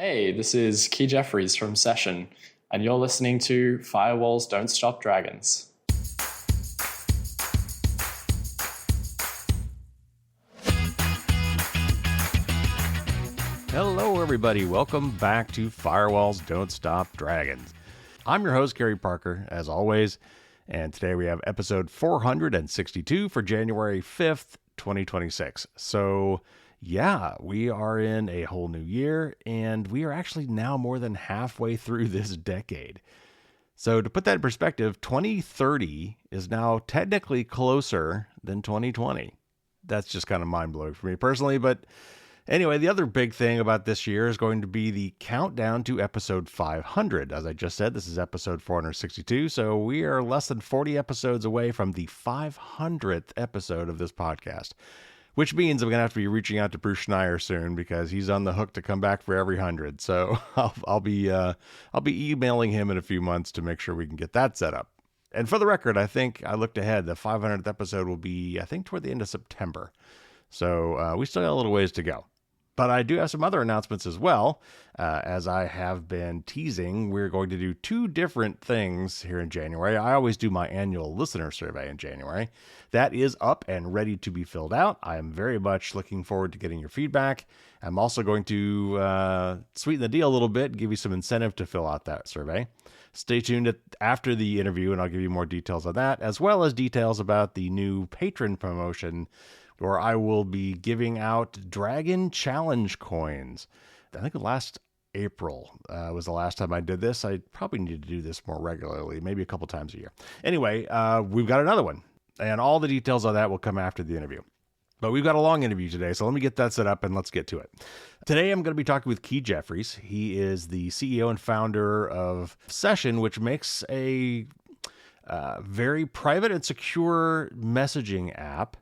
Hey, this is Kee Jeffreys from Session, and you're listening to Firewalls Don't Stop Dragons. Hello, everybody. Welcome back to Firewalls Don't Stop Dragons. I'm your host, Gary Parker, as always, and today we have episode 462 for January 5th, 2026. So, yeah, we are in a whole new year, and we are actually now more than halfway through this decade. So to put that in perspective, 2030 is now technically closer than 2020. That's just kind of mind-blowing for me personally, but anyway, the other big thing about this year is going to be the countdown to episode 500. As I just said, this is episode 462, so we are less than 40 episodes away from the 500th episode of this podcast, which means I'm going to have to be reaching out to Bruce Schneier soon because he's on the hook to come back for every 100. So I'll be emailing him in a few months to make sure we can get that set up. And for the record, I think I looked ahead. The 500th episode will be, I think, toward the end of September. So we still got a little ways to go. But I do have some other announcements as well. As I have been teasing, we're going to do two different things here in January. I always do my annual listener survey in January. That is up and ready to be filled out. I am very much looking forward to getting your feedback. I'm also going to sweeten the deal a little bit, give you some incentive to fill out that survey. Stay tuned after the interview, and I'll give you more details on that, as well as details about the new patron promotion where I will be giving out Dragon Challenge coins. I think last April was the last time I did this. I probably need to do this more regularly, maybe a couple times a year. Anyway, we've got another one, and all the details on that will come after the interview. But we've got a long interview today, so let me get that set up and let's get to it. Today, I'm going to be talking with Kee Jeffreys. He is the CEO and founder of Session, which makes a very private and secure messaging app.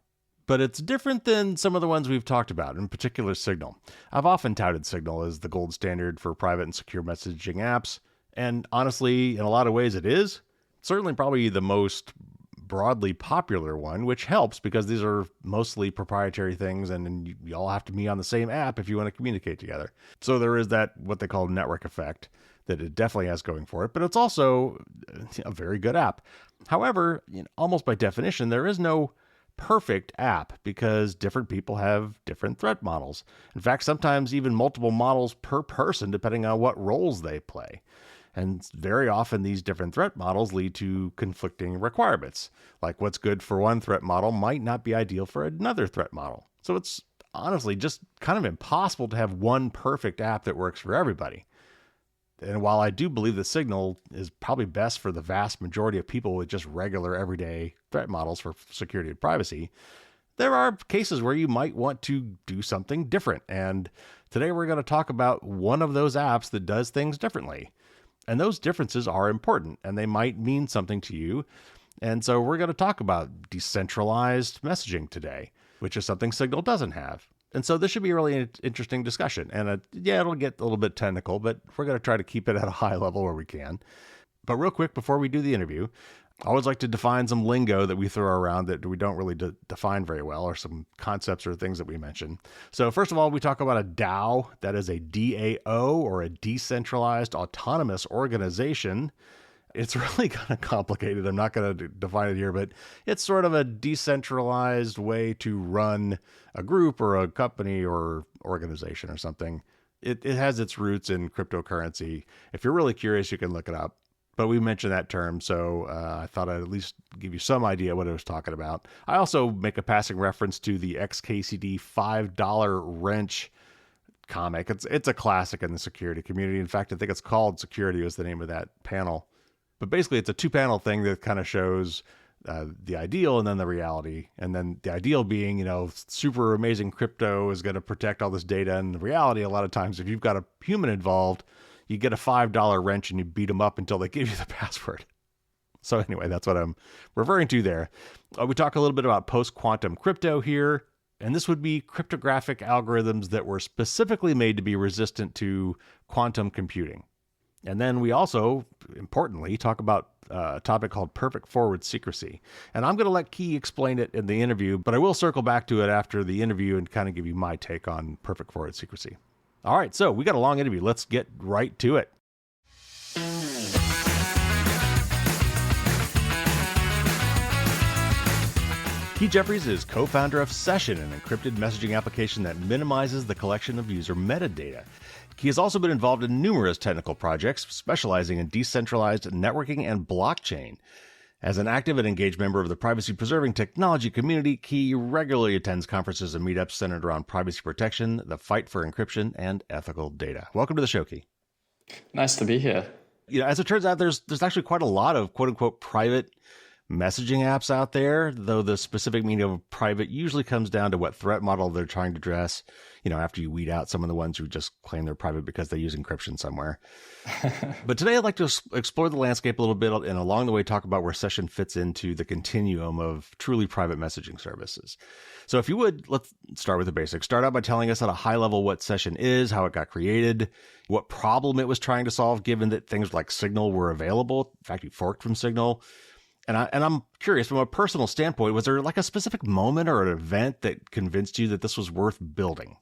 But it's different than some of the ones we've talked about, in particular Signal. I've often touted Signal as the gold standard for private and secure messaging apps. And honestly, in a lot of ways it is. Certainly probably the most broadly popular one, which helps because these are mostly proprietary things and you all have to be on the same app if you want to communicate together. So there is that, what they call network effect, that it definitely has going for it, but it's also a very good app. However, almost by definition, there is no perfect app because different people have different threat models. In fact, sometimes even multiple models per person, depending on what roles they play. And very often these different threat models lead to conflicting requirements. Like what's good for one threat model might not be ideal for another threat model. So it's honestly just kind of impossible to have one perfect app that works for everybody. And while I do believe that Signal is probably best for the vast majority of people with just regular everyday threat models for security and privacy, there are cases where you might want to do something different. And today we're going to talk about one of those apps that does things differently. And those differences are important and they might mean something to you. And so we're going to talk about decentralized messaging today, which is something Signal doesn't have. And so this should be a really interesting discussion. And it'll get a little bit technical, but we're going to try to keep it at a high level where we can. But real quick, before we do the interview, I always like to define some lingo that we throw around that we don't really define very well, or some concepts or things that we mention. So first of all, we talk about a DAO. That is a DAO, or a decentralized autonomous organization. It's really kind of complicated. I'm not going to define it here, but it's sort of a decentralized way to run a group or a company or organization or something. It has its roots in cryptocurrency. If you're really curious, you can look it up. But we mentioned that term, so I thought I'd at least give you some idea what it was talking about. I also make a passing reference to the XKCD $5 wrench comic. It's a classic in the security community. In fact, I think it's called Security was the name of that panel. But basically, it's a two-panel thing that kind of shows the ideal and then the reality. And then the ideal being, super amazing crypto is going to protect all this data. And the reality, a lot of times, if you've got a human involved, you get a $5 wrench and you beat them up until they give you the password. So anyway, that's what I'm referring to there. We talk a little bit about post-quantum crypto here. And this would be cryptographic algorithms that were specifically made to be resistant to quantum computing. And then we also, importantly, talk about a topic called Perfect Forward Secrecy. And I'm going to let Kee explain it in the interview, but I will circle back to it after the interview and kind of give you my take on Perfect Forward Secrecy. All right, so we got a long interview. Let's get right to it. Kee Jeffreys is co-founder of Session, an encrypted messaging application that minimizes the collection of user metadata. Kee has also been involved in numerous technical projects, specializing in decentralized networking and blockchain. As an active and engaged member of the privacy-preserving technology community, Kee regularly attends conferences and meetups centered around privacy protection, the fight for encryption, and ethical data. Welcome to the show, Kee. Nice to be here. As it turns out, there's actually quite a lot of quote-unquote private messaging apps out there, though the specific meaning of private usually comes down to what threat model they're trying to address, after you weed out some of the ones who just claim they're private because they use encryption somewhere. But today I'd like to explore the landscape a little bit and along the way talk about where Session fits into the continuum of truly private messaging services. So if you would, let's start with the basics. Start out by telling us at a high level what Session is, how it got created, what problem it was trying to solve, given that things like Signal were available. In fact, you forked from Signal. And I'm curious, from a personal standpoint, was there like a specific moment or an event that convinced you that this was worth building?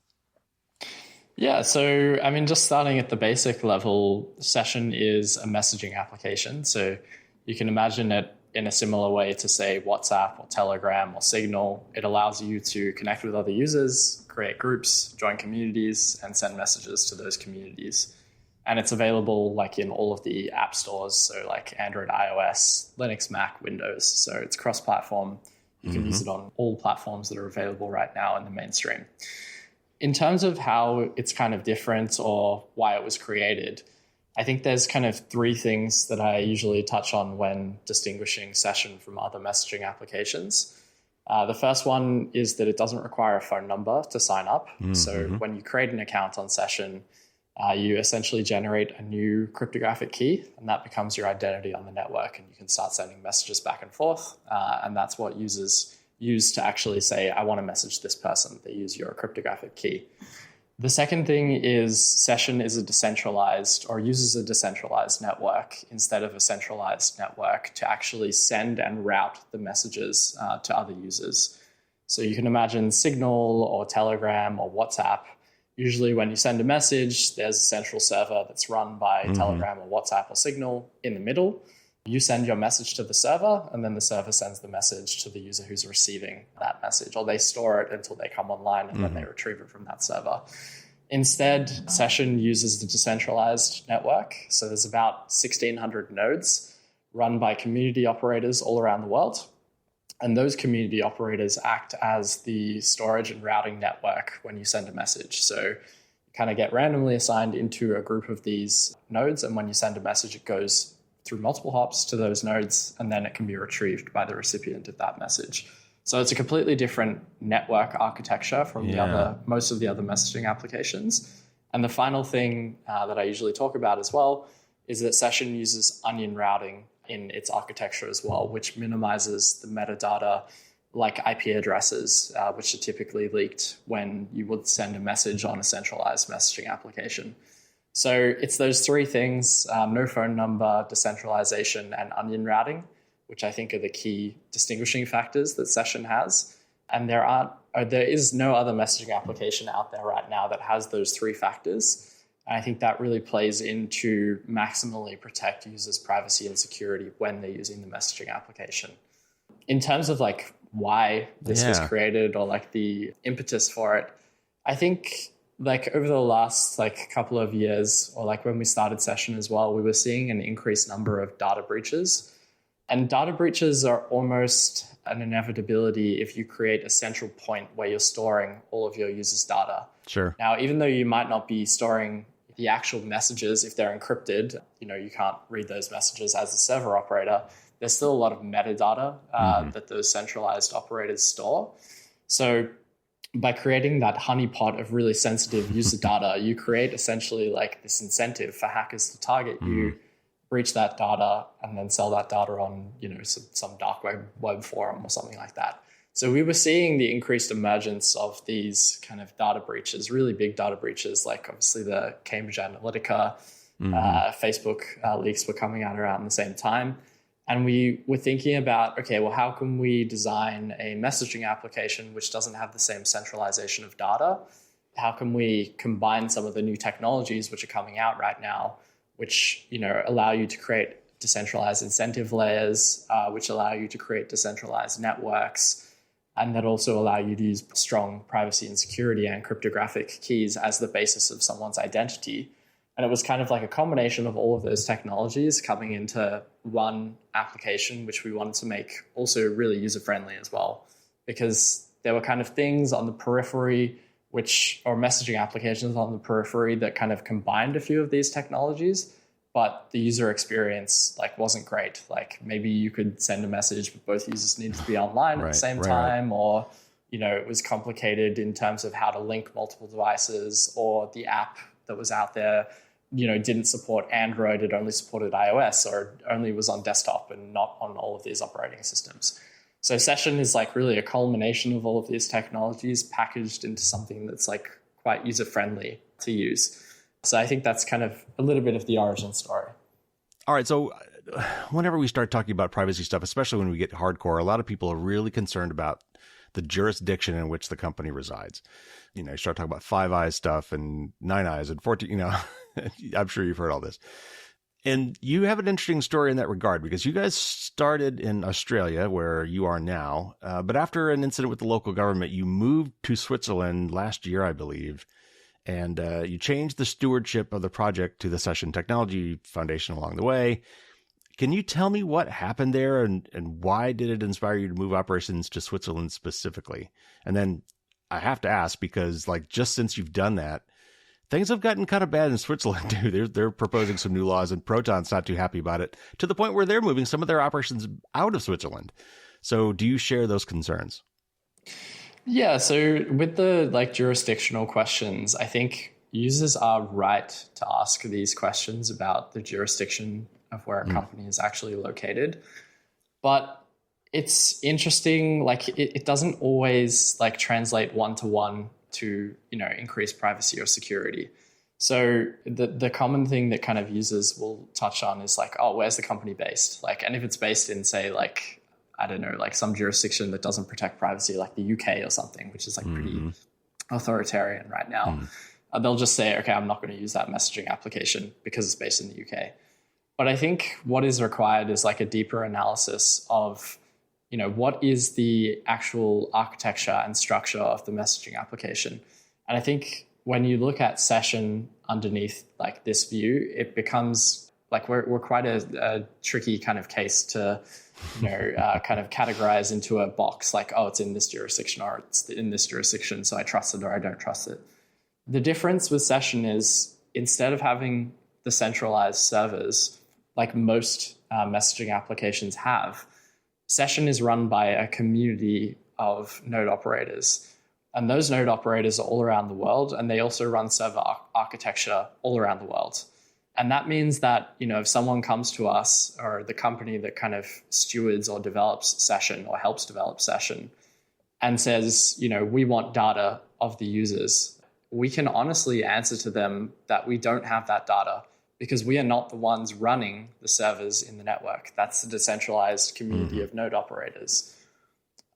Yeah, so just starting at the basic level, Session is a messaging application. So you can imagine it in a similar way to, say, WhatsApp or Telegram or Signal. It allows you to connect with other users, create groups, join communities, and send messages to those communities. And it's available like in all of the app stores, so like Android, iOS, Linux, Mac, Windows. So it's cross-platform. You can use it on all platforms that are available right now in the mainstream. In terms of how it's kind of different or why it was created, I think there's kind of three things that I usually touch on when distinguishing Session from other messaging applications. The first one is that it doesn't require a phone number to sign up. So when you create an account on Session, you essentially generate a new cryptographic key, and that becomes your identity on the network, and you can start sending messages back and forth. And that's what users use to actually say, I want to message this person. They use your cryptographic key. The second thing is Session is a decentralized or uses a decentralized network instead of a centralized network to actually send and route the messages to other users. So you can imagine Signal or Telegram or WhatsApp. Usually when you send a message, there's a central server that's run by Telegram or WhatsApp or Signal in the middle. You send your message to the server, and then the server sends the message to the user who's receiving that message, or they store it until they come online and then they retrieve it from that server. Instead, Session uses the decentralized network. So there's about 1,600 nodes run by community operators all around the world. And those community operators act as the storage and routing network when you send a message. So you kind of get randomly assigned into a group of these nodes. And when you send a message, it goes through multiple hops to those nodes, and then it can be retrieved by the recipient of that message. So it's a completely different network architecture from most of the other messaging applications. And the final thing that I usually talk about as well is that Session uses onion routing in its architecture as well, which minimizes the metadata like IP addresses, which are typically leaked when you would send a message on a centralized messaging application. So it's those three things, no phone number, decentralization, and onion routing, which I think are the key distinguishing factors that Session has. And there is no other messaging application out there right now that has those three factors. And I think that really plays into maximally protect users' privacy and security when they're using the messaging application. In terms of like why this was created or like the impetus for it, I think like over the last like couple of years, or like when we started Session as well, we were seeing an increased number of data breaches. And data breaches are almost an inevitability if you create a central point where you're storing all of your users' data. Sure. Now, even though you might not be storing the actual messages, if they're encrypted, you can't read those messages as a server operator. There's still a lot of metadata that those centralized operators store. So by creating that honeypot of really sensitive user data, you create essentially like this incentive for hackers to target you, breach that data, and then sell that data on, some dark web forum or something like that. So we were seeing the increased emergence of these kind of data breaches, really big data breaches, like obviously the Cambridge Analytica, Facebook leaks were coming out around the same time. And we were thinking about, okay, well, how can we design a messaging application which doesn't have the same centralization of data, how can we combine some of the new technologies which are coming out right now, which, allow you to create decentralized incentive layers, which allow you to create decentralized networks, and that also allow you to use strong privacy and security and cryptographic keys as the basis of someone's identity. And it was kind of like a combination of all of those technologies coming into one application, which we wanted to make also really user-friendly as well, because there were kind of things on the periphery or messaging applications on the periphery that kind of combined a few of these technologies, but the user experience wasn't great. Like maybe you could send a message, but both users needed to be online at the same time, or it was complicated in terms of how to link multiple devices, or the app that was out there didn't support Android, it only supported iOS, or only was on desktop and not on all of these operating systems. So Session is really a culmination of all of these technologies packaged into something that's quite user-friendly to use. So I think that's kind of a little bit of the origin story. All right. So whenever we start talking about privacy stuff, especially when we get hardcore, a lot of people are really concerned about the jurisdiction in which the company resides. You start talking about Five Eyes stuff and Nine Eyes and 14, I'm sure you've heard all this. And you have an interesting story in that regard, because you guys started in Australia, where you are now. But after an incident with the local government, you moved to Switzerland last year, I believe. And you changed the stewardship of the project to the Session Technology Foundation along the way. Can you tell me what happened there, and why did it inspire you to move operations to Switzerland specifically? And then I have to ask, because just since you've done that, things have gotten kind of bad in Switzerland too. They're proposing some new laws, and Proton's not too happy about it, to the point where they're moving some of their operations out of Switzerland. So do you share those concerns? Yeah, so with the jurisdictional questions, I think users are right to ask these questions about the jurisdiction of where a company is actually located. But it's interesting, it doesn't always translate one-to-one to increase privacy or security. So the common thing that kind of users will touch on is where's the company based? And if it's based in, say, I don't know, some jurisdiction that doesn't protect privacy, like the UK or something, which is pretty authoritarian right now, they'll just say, okay, I'm not going to use that messaging application because it's based in the UK. But I think what is required is a deeper analysis of what is the actual architecture and structure of the messaging application. And I think when you look at Session underneath this view, it becomes we're quite a tricky kind of case to kind of categorize into a box, it's in this jurisdiction, or it's in this jurisdiction, so I trust it or I don't trust it. The difference with Session is, instead of having the centralized servers like most messaging applications have, Session is run by a community of node operators. And those node operators are all around the world, and they also run server architecture all around the world. And that means that, if someone comes to us, or the company that kind of stewards or develops Session or helps develop Session, and says, we want data of the users, we can honestly answer to them that we don't have that data, because we are not the ones running the servers in the network. That's the decentralized community of node operators.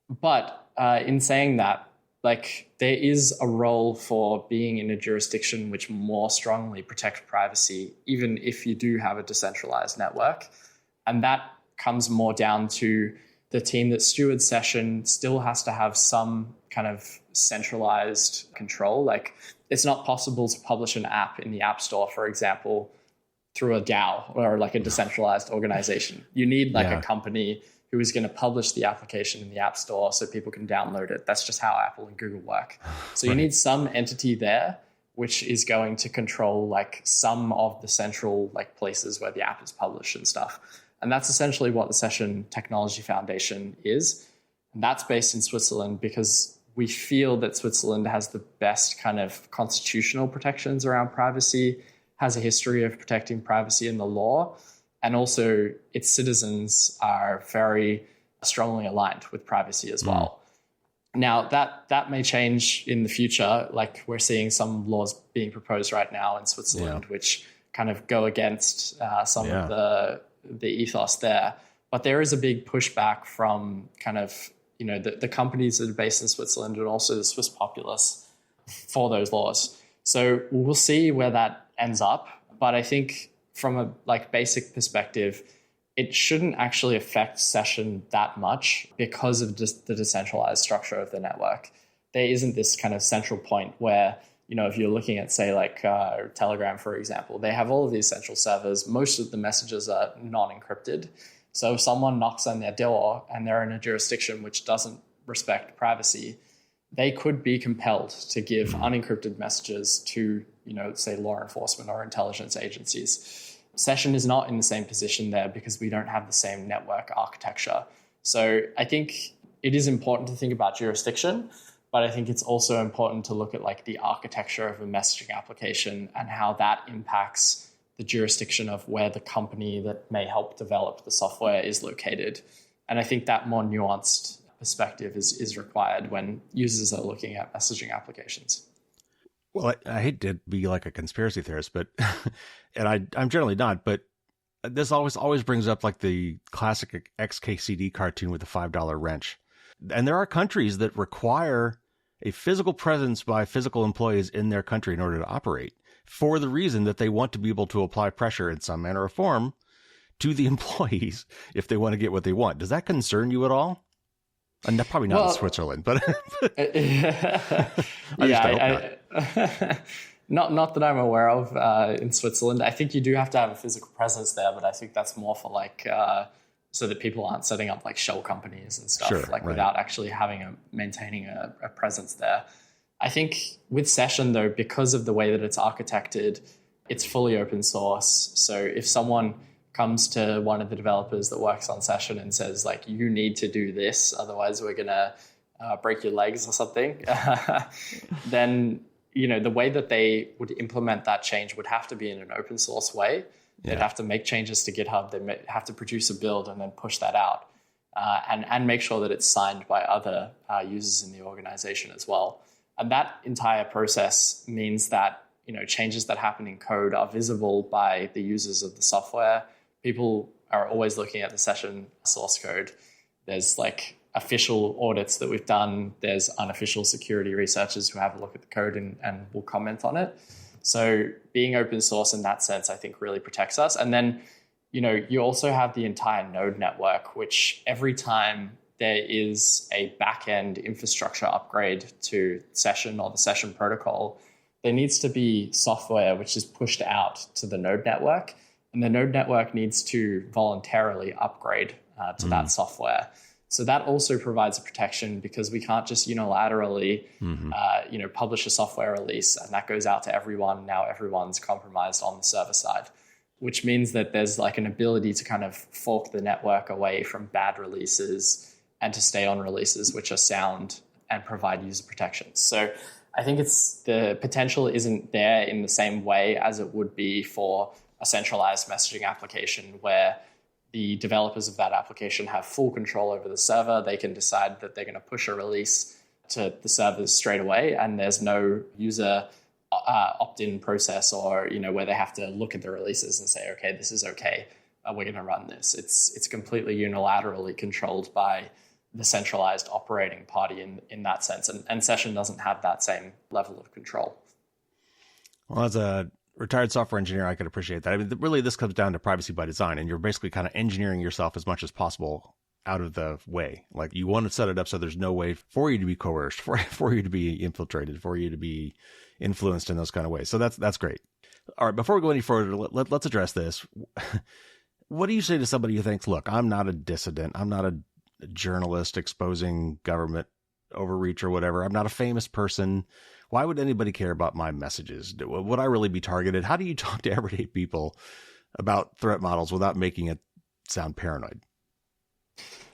But in saying that, there is a role for being in a jurisdiction which more strongly protects privacy, even if you do have a decentralized network. And that comes more down to the team that stewards Session still has to have some kind of centralized control. It's not possible to publish an app in the App Store, for example, through a DAO or a decentralized organization. You need a company who is going to publish the application in the App Store so people can download it. That's just how Apple and Google work. So you need some entity there which is going to control some of the central places where the app is published and stuff. And that's essentially what the Session Technology Foundation is. And that's based in Switzerland because we feel that Switzerland has the best kind of constitutional protections around privacy, has a history of protecting privacy in the law, and also its citizens are very strongly aligned with privacy as well. Now, that may change in the future. We're seeing some laws being proposed right now in Switzerland, which kind of go against some of the ethos there. But there is a big pushback from kind of, the companies that are based in Switzerland and also the Swiss populace for those laws. So we'll see where that ends up. But I think from a basic perspective, it shouldn't actually affect session that much because of just the decentralized structure of the network. There isn't this kind of central point where, if you're looking at, say, Telegram, for example, they have all of these central servers. Most of the messages are non-encrypted. So if someone knocks on their door and they're in a jurisdiction which doesn't respect privacy, they could be compelled to give unencrypted messages to, say, law enforcement or intelligence agencies. Session is not in the same position there because we don't have the same network architecture. So I think it is important to think about jurisdiction, but I think it's also important to look at the architecture of a messaging application and how that impacts the jurisdiction of where the company that may help develop the software is located. And I think that more nuanced perspective is required when users are looking at messaging applications. Well, I hate to be like a conspiracy theorist, but and I'm generally not, but this always brings up the classic XKCD cartoon with the $5 wrench. And there are countries that require a physical presence by physical employees in their country in order to operate, for the reason that they want to be able to apply pressure in some manner or form to the employees if they want to get what they want. Does that concern you at all? And probably not in Switzerland, but not that I'm aware of in Switzerland. I think you do have to have a physical presence there, but I think that's more for so that people aren't setting up shell companies and stuff without actually maintaining a presence there. I think with Session though, because of the way that it's architected, it's fully open source. So if someone comes to one of the developers that works on Session and says you need to do this, otherwise we're going to break your legs or something, then, the way that they would implement that change would have to be in an open source way. Yeah. They'd have to make changes to GitHub. They have to produce a build and then push that out and make sure that it's signed by other users in the organization as well. And that entire process means that, changes that happen in code are visible by the users of the software. People are always looking at the Session source code. There's official audits that we've done. There's unofficial security researchers who have a look at the code and will comment on it. So being open source in that sense, I think really protects us. And then, you also have the entire node network, which every time there is a back-end infrastructure upgrade to Session or the Session protocol, there needs to be software which is pushed out to the node network. And the node network needs to voluntarily upgrade to that software. So that also provides a protection because we can't just unilaterally, publish a software release and that goes out to everyone. Now everyone's compromised on the server side, which means that there's an ability to kind of fork the network away from bad releases and to stay on releases which are sound and provide user protections. So I think the potential isn't there in the same way as it would be for a centralized messaging application where the developers of that application have full control over the server. They can decide that they're going to push a release to the servers straight away, and there's no user opt-in process or where they have to look at the releases and say, okay, this is okay, we're going to run this. It's completely unilaterally controlled by the centralized operating party in that sense, and Session doesn't have that same level of control. Well, as a retired software engineer, I could appreciate that. I mean, really, this comes down to privacy by design, and you're basically kind of engineering yourself as much as possible out of the way. You want to set it up so there's no way for you to be coerced, for you to be infiltrated, for you to be influenced in those kind of ways. So that's great. All right, before we go any further, let's address this. What do you say to somebody who thinks, look, I'm not a dissident, I'm not a journalist exposing government overreach or whatever, I'm not a famous person, why would anybody care about my messages? Would I really be targeted? How do you talk to everyday people about threat models without making it sound paranoid?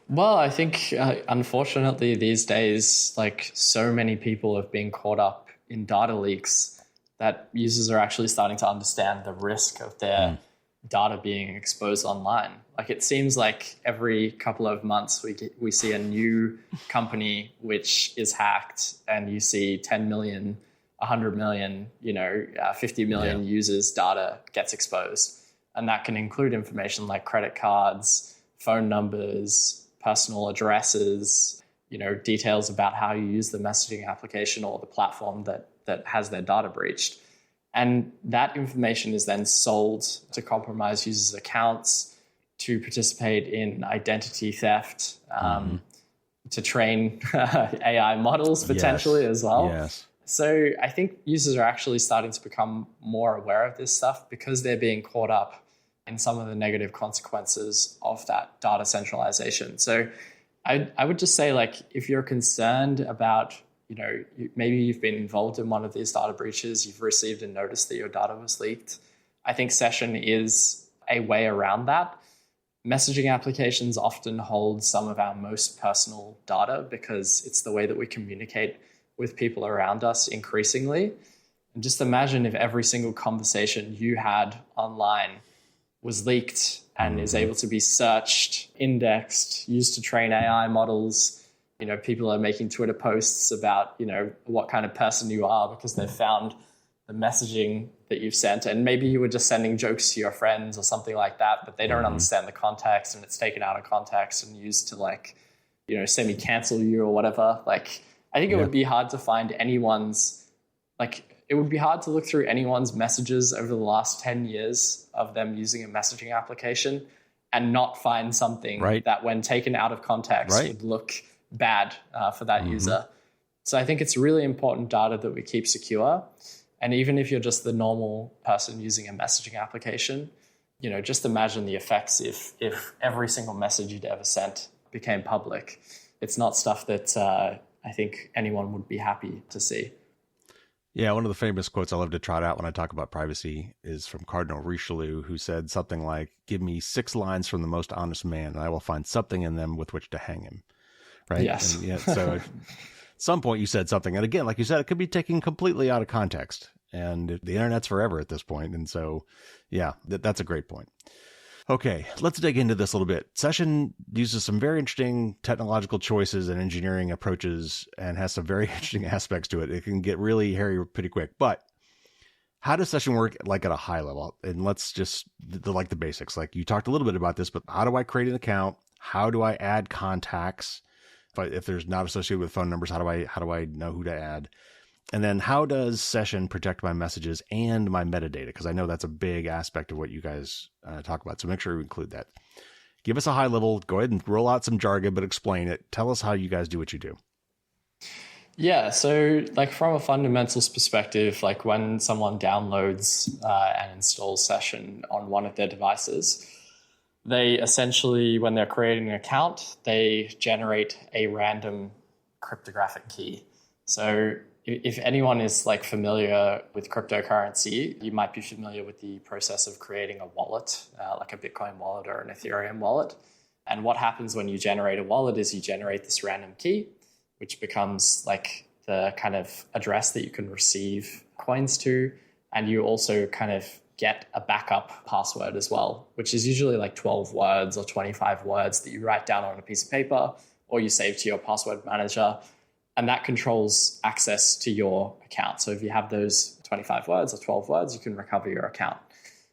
Well, I think, unfortunately, these days, so many people have been caught up in data leaks that users are actually starting to understand the risk of their data being exposed online. It seems like every couple of months we see a new company which is hacked, and you see 10 million, 100 million, 50 million users' data gets exposed. And that can include information like credit cards, phone numbers, personal addresses, details about how you use the messaging application or the platform that that has their data breached. And that information is then sold to compromise users' accounts, to participate in identity theft, to train AI models potentially as well. Yes. So I think users are actually starting to become more aware of this stuff because they're being caught up in some of the negative consequences of that data centralization. So I would just say, like, if you're concerned about, maybe you've been involved in one of these data breaches, you've received a notice that your data was leaked, I think Session is a way around that. Messaging applications often hold some of our most personal data because it's the way that we communicate with people around us increasingly. And just imagine if every single conversation you had online was leaked and is able to be searched, indexed, used to train AI models. People are making Twitter posts about, what kind of person you are because they've found the messaging that you've sent. And maybe you were just sending jokes to your friends or something like that, but they don't understand the context, and it's taken out of context and used to semi-cancel you or whatever. Like, I think it would be hard to find it would be hard to look through anyone's messages over the last 10 years of them using a messaging application and not find something that, when taken out of context, would look bad for that user. So I think it's really important data that we keep secure. And even if you're just the normal person using a messaging application, just imagine the effects if every single message you'd ever sent became public. It's not stuff that I think anyone would be happy to see. Yeah, one of the famous quotes I love to trot out when I talk about privacy is from Cardinal Richelieu, who said something like, "Give me 6 lines from the most honest man, and I will find something in them with which to hang him." Right? Yes. And so at some point you said something, and again, like you said, it could be taken completely out of context, and the internet's forever at this point. And so, yeah, that's a great point. Okay, let's dig into this a little bit. Session uses some very interesting technological choices and engineering approaches and has some very interesting aspects to it. It can get really hairy pretty quick. But how does Session work, like, at a high level? And let's just the basics. Like, you talked a little bit about this, but how do I create an account? How do I add contacts? If there's not associated with phone numbers, how do I know who to add? And then how does Session protect my messages and my metadata? Because I know that's a big aspect of what you guys talk about. So make sure you include that. Give us a high level. Go ahead and roll out some jargon, but explain it. Tell us how you guys do what you do. Yeah. So, like, from a fundamentals perspective, like when someone downloads and installs Session on one of their devices, they essentially, when they're creating an account, they generate a random cryptographic key. So if anyone is like familiar with cryptocurrency, you might be familiar with the process of creating a wallet, like a Bitcoin wallet or an Ethereum wallet. And what happens when you generate a wallet is you generate this random key, which becomes like the kind of address that you can receive coins to. And you also kind of get a backup password as well, which is usually like 12 words or 25 words that you write down on a piece of paper or you save to your password manager. And that controls access to your account. So if you have those 25 words or 12 words, you can recover your account.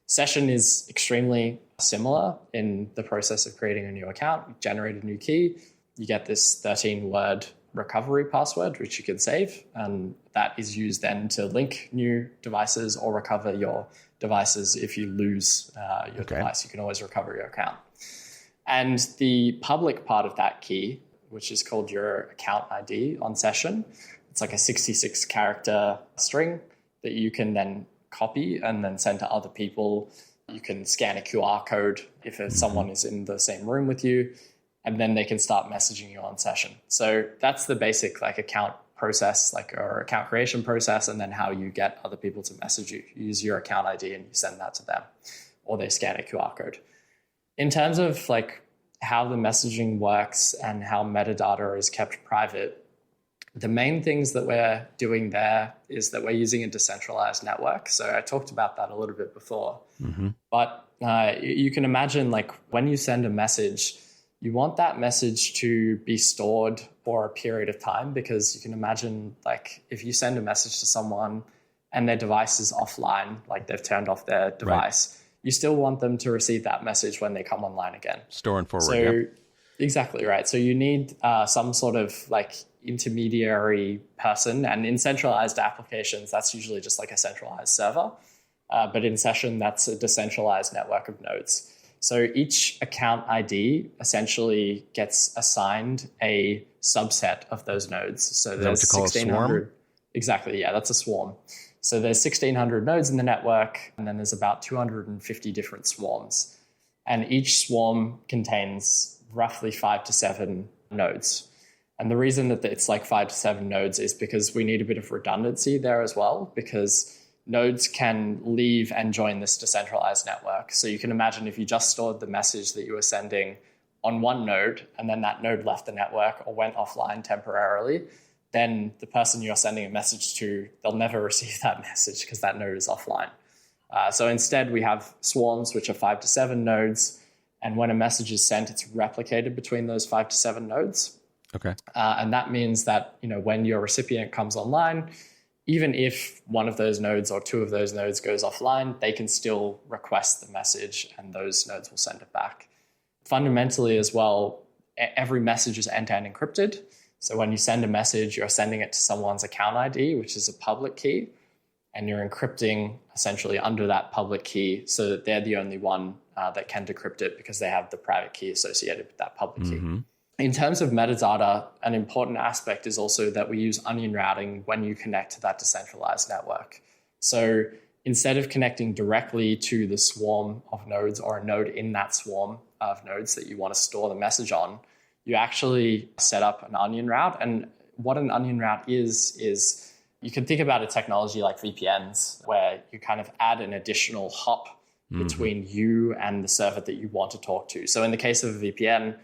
Session is extremely similar in the process of creating a new account. You generate a new key, you get this 13-word recovery password, which you can save. And that is used then to link new devices or recover your devices. If you lose your device, you can always recover your account. And the public part of that key, which is called your account ID on Session, it's like a 66-character string that you can then copy and then send to other people. You can scan a QR code if someone is in the same room with you, and then they can start messaging you on Session. So that's the basic like account process, like or account creation process, and then how you get other people to message you. You use your account ID and you send that to them, or they scan a QR code. In terms of like how the messaging works and how metadata is kept private, the main things that we're doing there is that we're using a decentralized network. So I talked about that a little bit before. But you can imagine, like, when you send a message, you want that message to be stored for a period of time, because you can imagine, like, if you send a message to someone and their device is offline, like they've turned off their device, you still want them to receive that message when they come online again. Store and forward. So exactly right. So you need some sort of like intermediary person. And in centralized applications, that's usually just like a centralized server. But in session, that's a decentralized network of nodes. So each account ID essentially gets assigned a subset of those nodes. So there's 1,600. Exactly, yeah, that's a swarm. So there's 1,600 nodes in the network, and then there's about 250 different swarms. And each swarm contains roughly 5 to 7 nodes. And the reason that it's like 5 to 7 nodes is because we need a bit of redundancy there as well, because nodes can leave and join this decentralized network. So you can imagine if you just stored the message that you were sending on one node, and then that node left the network or went offline temporarily, then the person you're sending a message to, they'll never receive that message because that node is offline. So instead, we have swarms, which are 5 to 7 nodes. And when a message is sent, it's replicated between those 5 to 7 nodes. Okay. And that means that, when your recipient comes online, even if one of those nodes or 2 of those nodes goes offline, they can still request the message and those nodes will send it back. Fundamentally as well, every message is end-to-end encrypted. So when you send a message, you're sending it to someone's account ID, which is a public key, and you're encrypting essentially under that public key so that they're the only one that can decrypt it because they have the private key associated with that public key. In terms of metadata, an important aspect is also that we use onion routing when you connect to that decentralized network. So instead of connecting directly to the swarm of nodes or a node in that swarm of nodes that you want to store the message on, you actually set up an onion route. And what an onion route is you can think about a technology like VPNs, where you kind of add an additional hop between you and the server that you want to talk to. So in the case of a VPN,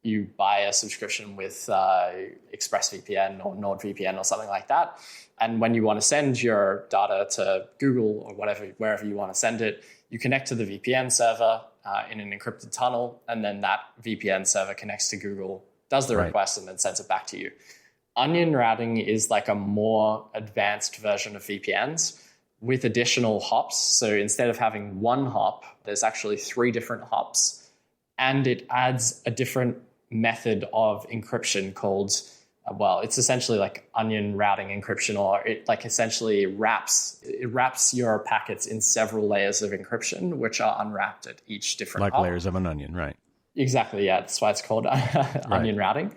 you buy a subscription with ExpressVPN or NordVPN or something like that. And when you want to send your data to Google or wherever you want to send it, you connect to the VPN server in an encrypted tunnel, and then that VPN server connects to Google, does the request, and then sends it back to you. Onion routing is like a more advanced version of VPNs with additional hops. So instead of having one hop, there's actually 3 different hops, and it adds a different method of encryption called, it's essentially like onion routing encryption, or it like essentially wraps your packets in several layers of encryption, which are unwrapped at each different like hop. Layers of an onion, right? Exactly, yeah. That's why it's called onion routing.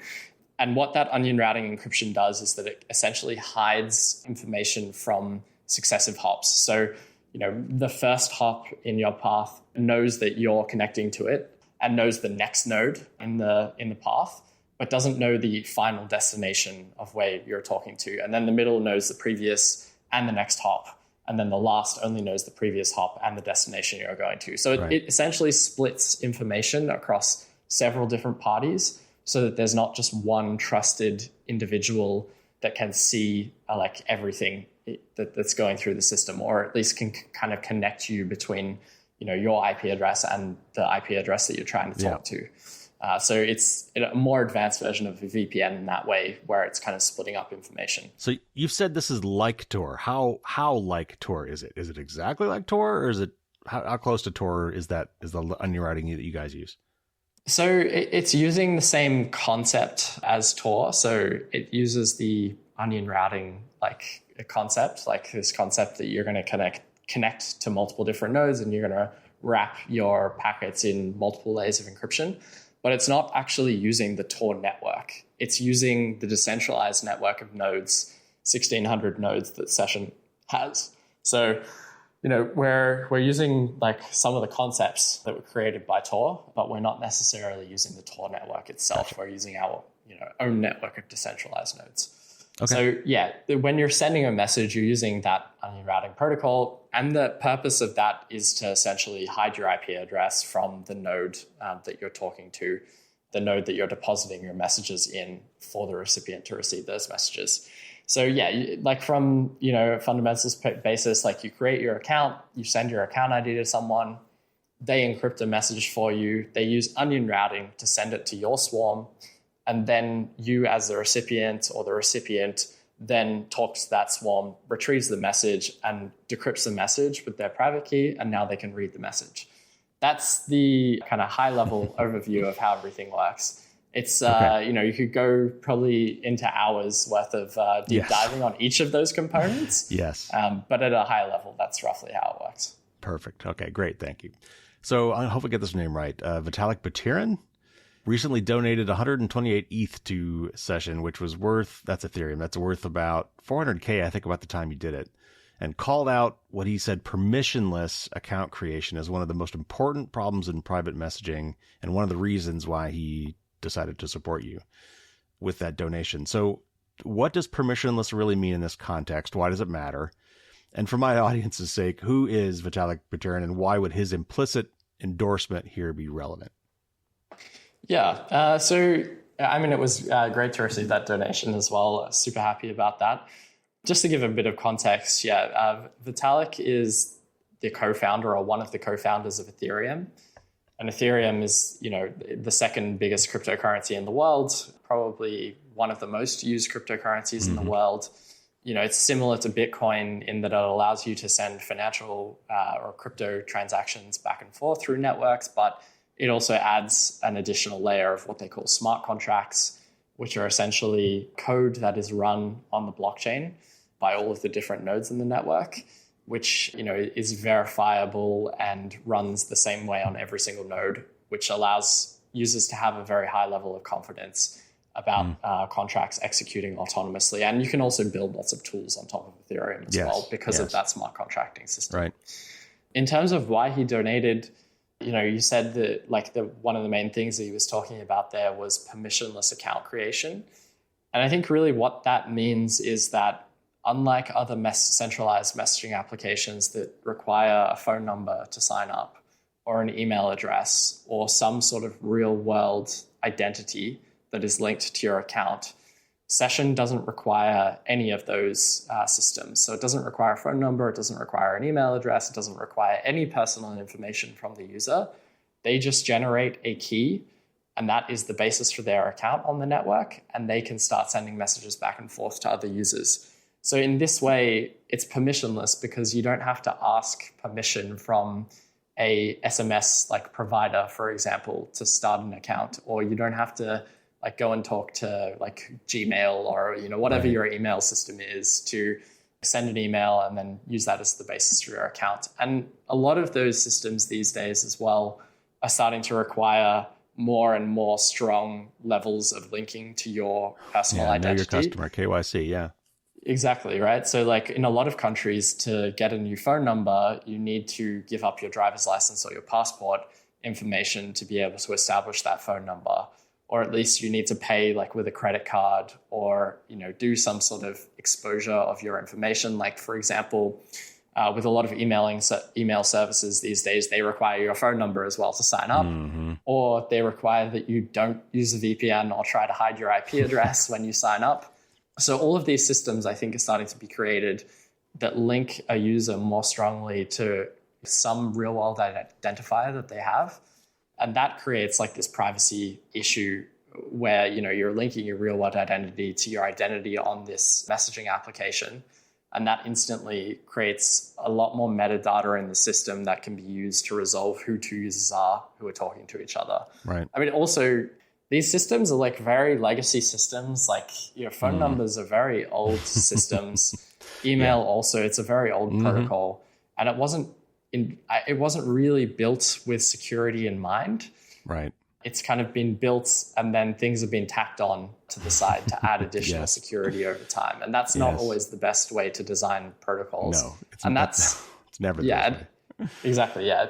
And what that onion routing encryption does is that it essentially hides information from successive hops. So, the first hop in your path knows that you're connecting to it and knows the next node in the path, but doesn't know the final destination of where you're talking to. And then the middle knows the previous and the next hop. And then the last only knows the previous hop and the destination you're going to. So it essentially splits information across several different parties so that there's not just one trusted individual that can see like everything that's going through the system, or at least can kind of connect you between your IP address and the IP address that you're trying to talk to. So it's a more advanced version of a VPN in that way, where it's kind of splitting up information. So you've said this is like Tor. How like Tor is it? Is it exactly like Tor, or is it how close to Tor is the onion routing that you guys use? So it's using the same concept as Tor. So it uses the onion routing like a concept, like this concept that you're going to connect to multiple different nodes and you're going to wrap your packets in multiple layers of encryption. But it's not actually using the Tor network. It's using the decentralized network of nodes, 1,600 nodes that Session has. So, we're using like some of the concepts that were created by Tor, but we're not necessarily using the Tor network itself. We're using our own network of decentralized nodes. Okay. So when you're sending a message, you're using that onion routing protocol, and the purpose of that is to essentially hide your IP address from the node that you're talking to, the node that you're depositing your messages in for the recipient to receive those messages. So like from a fundamentals basis, like you create your account, you send your account ID to someone, they encrypt a message for you, they use onion routing to send it to your swarm. And then you as the recipient or the recipient then talks to that swarm, retrieves the message and decrypts the message with their private key. And now they can read the message. That's the kind of high level overview of how everything works. It's, Okay. you could go probably into hours worth of deep diving on each of those components. Yes. But at a high level, that's roughly how it works. Perfect. Okay, great. Thank you. So I hope I get this name right. Vitalik Buterin recently donated 128 ETH to Session, which was worth, that's Ethereum, that's worth about 400K, I think, about the time he did it, and called out what he said permissionless account creation as one of the most important problems in private messaging and one of the reasons why he decided to support you with that donation. So what does permissionless really mean in this context? Why does it matter? And for my audience's sake, who is Vitalik Buterin and why would his implicit endorsement here be relevant? Yeah. So, I mean, it was great to receive that donation as well. Super happy about that. Just to give a bit of context, Vitalik is the co-founder or one of the co-founders of Ethereum. And Ethereum is, the second biggest cryptocurrency in the world, probably one of the most used cryptocurrencies in the world. It's similar to Bitcoin in that it allows you to send financial or crypto transactions back and forth through networks, but it also adds an additional layer of what they call smart contracts, which are essentially code that is run on the blockchain by all of the different nodes in the network, which is verifiable and runs the same way on every single node, which allows users to have a very high level of confidence about contracts executing autonomously. And you can also build lots of tools on top of Ethereum as well because of that smart contracting system. Right. In terms of why he donated, you said that one of the main things that he was talking about there was permissionless account creation. And I think really what that means is that unlike other centralized messaging applications that require a phone number to sign up or an email address or some sort of real world identity that is linked to your account, Session doesn't require any of those systems. So it doesn't require a phone number, it doesn't require an email address, it doesn't require any personal information from the user. They just generate a key, and that is the basis for their account on the network, and they can start sending messages back and forth to other users. So in this way, it's permissionless because you don't have to ask permission from a SMS provider, for example, to start an account, or you don't have to go and talk to Gmail or whatever your email system is to send an email and then use that as the basis for your account. And a lot of those systems these days as well are starting to require more and more strong levels of linking to your personal identity. Know your customer, KYC, yeah. Exactly, right? So in a lot of countries, to get a new phone number, you need to give up your driver's license or your passport information to be able to establish that phone number. Or at least you need to pay with a credit card or, do some sort of exposure of your information. For example, with a lot of email services these days, they require your phone number as well to sign up, or they require that you don't use a VPN or try to hide your IP address when you sign up. So all of these systems, I think, are starting to be created that link a user more strongly to some real-world identifier that they have. And that creates this privacy issue where, you're linking your real-world identity to your identity on this messaging application. And that instantly creates a lot more metadata in the system that can be used to resolve who two users are who are talking to each other. Right. I mean, also, these systems are very legacy systems. Phone numbers are very old systems. Email also, it's a very old protocol. And it wasn't really built with security in mind. Right. It's kind of been built and then things have been tacked on to the side to add additional security over time. And that's not always the best way to design protocols. No, it's never the best way. Exactly. Yeah.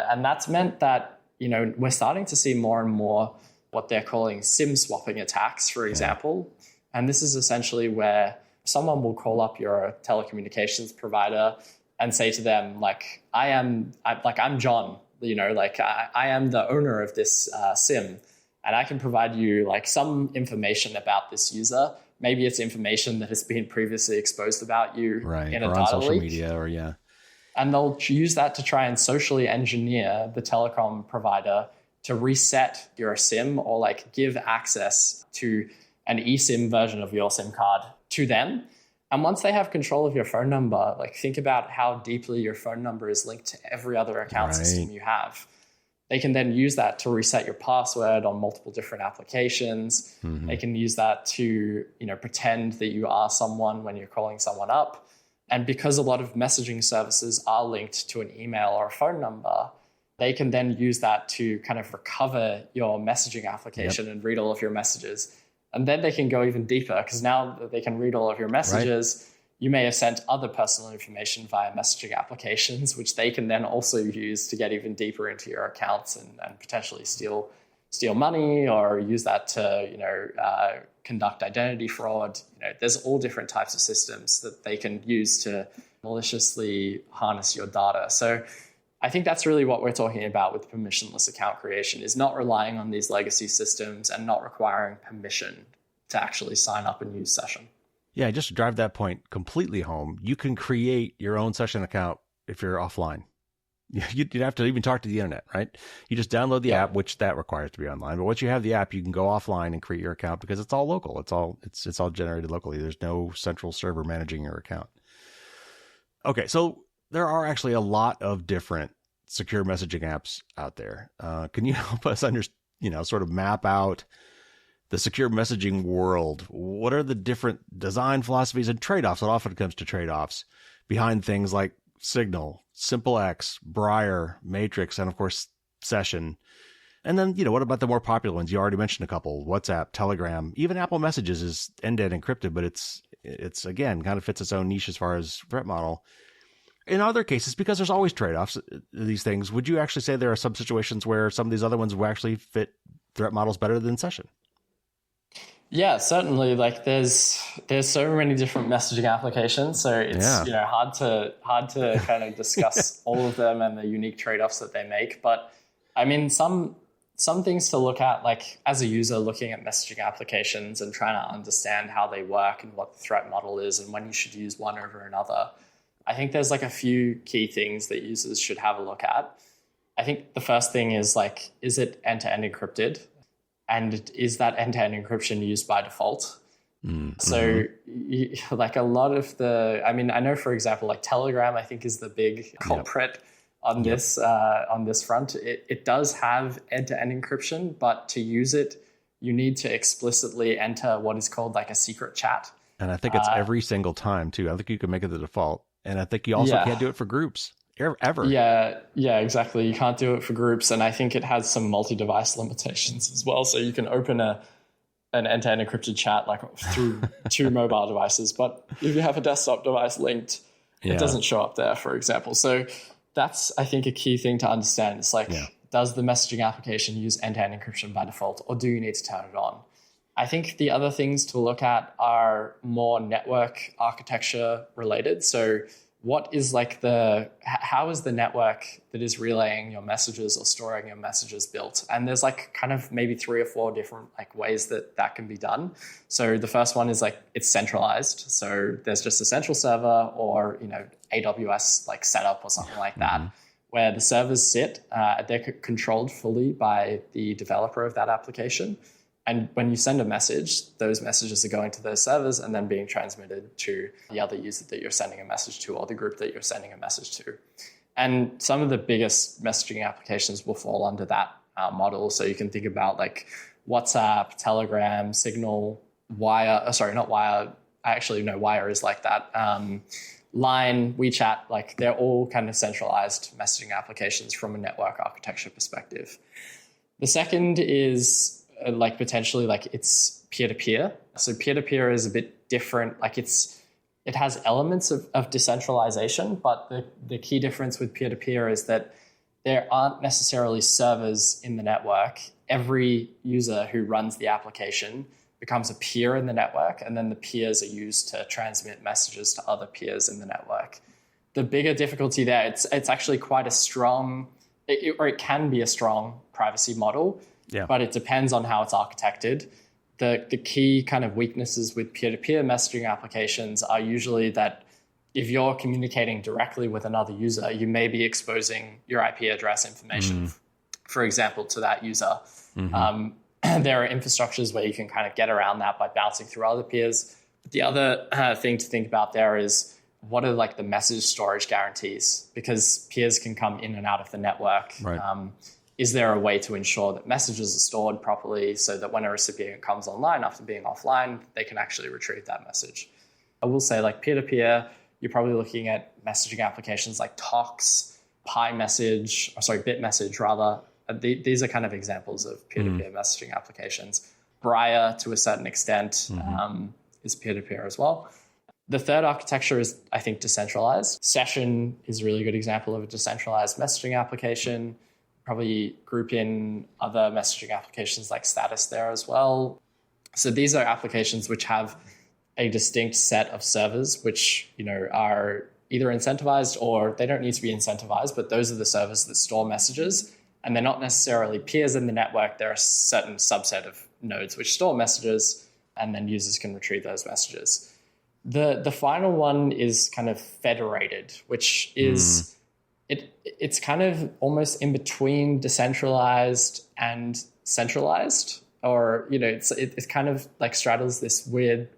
And that's meant that, we're starting to see more and more what they're calling SIM swapping attacks, for example. And this is essentially where someone will call up your telecommunications provider and say to them, I'm John, I am the owner of this SIM, and I can provide you some information about this user. Maybe it's information that has been previously exposed about you in a or data on social leak. media, And they'll use that to try and socially engineer the telecom provider to reset your SIM or give access to an eSIM version of your SIM card to them. And once they have control of your phone number, think about how deeply your phone number is linked to every other account system you have. they can then use that to reset your password on multiple different applications. They can use that to, pretend that you are someone when you're calling someone up. And because a lot of messaging services are linked to an email or a phone number, they can then use that to kind of recover your messaging application and read all of your messages. And then they can go even deeper, because now that they can read all of your messages, you may have sent other personal information via messaging applications, which they can then also use to get even deeper into your accounts and potentially steal money, or use that to, conduct identity fraud. There's all different types of systems that they can use to maliciously harness your data. So I think that's really what we're talking about with permissionless account creation, is not relying on these legacy systems and not requiring permission to actually sign up a new session. Yeah, just to drive that point completely home, you can create your own session account if you're offline. You'd have to even talk to the internet, right? You just download the app, which that requires to be online. But once you have the app, you can go offline and create your account, because it's all local. It's all generated locally. There's no central server managing your account. Okay, so there are actually a lot of different secure messaging apps out there. Can you help us sort of map out the secure messaging world? What are the different design philosophies and trade-offs? It often comes to trade-offs behind things like Signal, SimpleX, Briar, Matrix, and of course, Session. And then, what about the more popular ones? You already mentioned a couple: WhatsApp, Telegram, even Apple Messages is end-to-end encrypted, but it's again, kind of fits its own niche as far as threat model. In other cases, because there's always trade-offs, these things, would you actually say there are some situations where some of these other ones will actually fit threat models better than Session? Yeah, certainly. Like there's so many different messaging applications, so it's hard to kind of discuss all of them and the unique trade-offs that they make. But I mean, some things to look at, like as a user looking at messaging applications and trying to understand how they work and what the threat model is and when you should use one over another. I think there's like a few key things that users should have a look at. I think the first thing is like, is it end-to-end encrypted? And is that end-to-end encryption used by default? So like a lot of I know, for example, like Telegram, I think is the big culprit on this front. It does have end-to-end encryption, but to use it, you need to explicitly enter what is called like a secret chat. And I think it's every single time too. I think you can make it the default. And I think you also can't do it for groups. Ever. Yeah, exactly. You can't do it for groups. And I think it has some multi-device limitations as well. So you can open an end-to-end encrypted chat like through two mobile devices. But if you have a desktop device linked, it doesn't show up there, for example. So that's, I think, a key thing to understand. It's like, does the messaging application use end-to-end encryption by default, or do you need to turn it on? I think the other things to look at are more network architecture related. So what is like how is the network that is relaying your messages or storing your messages built? And there's like kind of maybe 3 or 4 different like ways that can be done. So the first one is like it's centralized. So there's just a central server or, AWS like setup or something like that, where the servers sit, they're controlled fully by the developer of that application. And when you send a message, those messages are going to those servers and then being transmitted to the other user that you're sending a message to, or the group that you're sending a message to. And some of the biggest messaging applications will fall under that model. So you can think about like WhatsApp, Telegram, Signal, Wire. Not Wire. Actually, no, Wire is like that. Line, WeChat, like they're all kind of centralized messaging applications from a network architecture perspective. The second is like potentially like it's peer-to-peer. So peer-to-peer is a bit different. Like it has elements of decentralization, but the key difference with peer-to-peer is that there aren't necessarily servers in the network. Every user who runs the application becomes a peer in the network, and then the peers are used to transmit messages to other peers in the network. The bigger difficulty there, it's actually quite a strong, or it can be a strong privacy model. Yeah. But it depends on how it's architected. The key kind of weaknesses with peer-to-peer messaging applications are usually that if you're communicating directly with another user, you may be exposing your IP address information, for example, to that user. There are infrastructures where you can kind of get around that by bouncing through other peers. But the other thing to think about there is what are like the message storage guarantees, because peers can come in and out of the network. Right. is there a way to ensure that messages are stored properly so that when a recipient comes online after being offline, they can actually retrieve that message? I will say, like peer-to-peer, you're probably looking at messaging applications like Tox, Bitmessage rather. These are kind of examples of peer-to-peer messaging applications. Briar, to a certain extent, is peer-to-peer as well. The third architecture is, I think, decentralized. Session is a really good example of a decentralized messaging application. Probably group in other messaging applications like Status there as well. So these are applications which have a distinct set of servers, which are either incentivized or they don't need to be incentivized, but those are the servers that store messages. And they're not necessarily peers in the network. There are a certain subset of nodes which store messages, and then users can retrieve those messages. The final one is kind of federated, which is it's kind of almost in between decentralized and centralized, or it's kind of like straddles this weird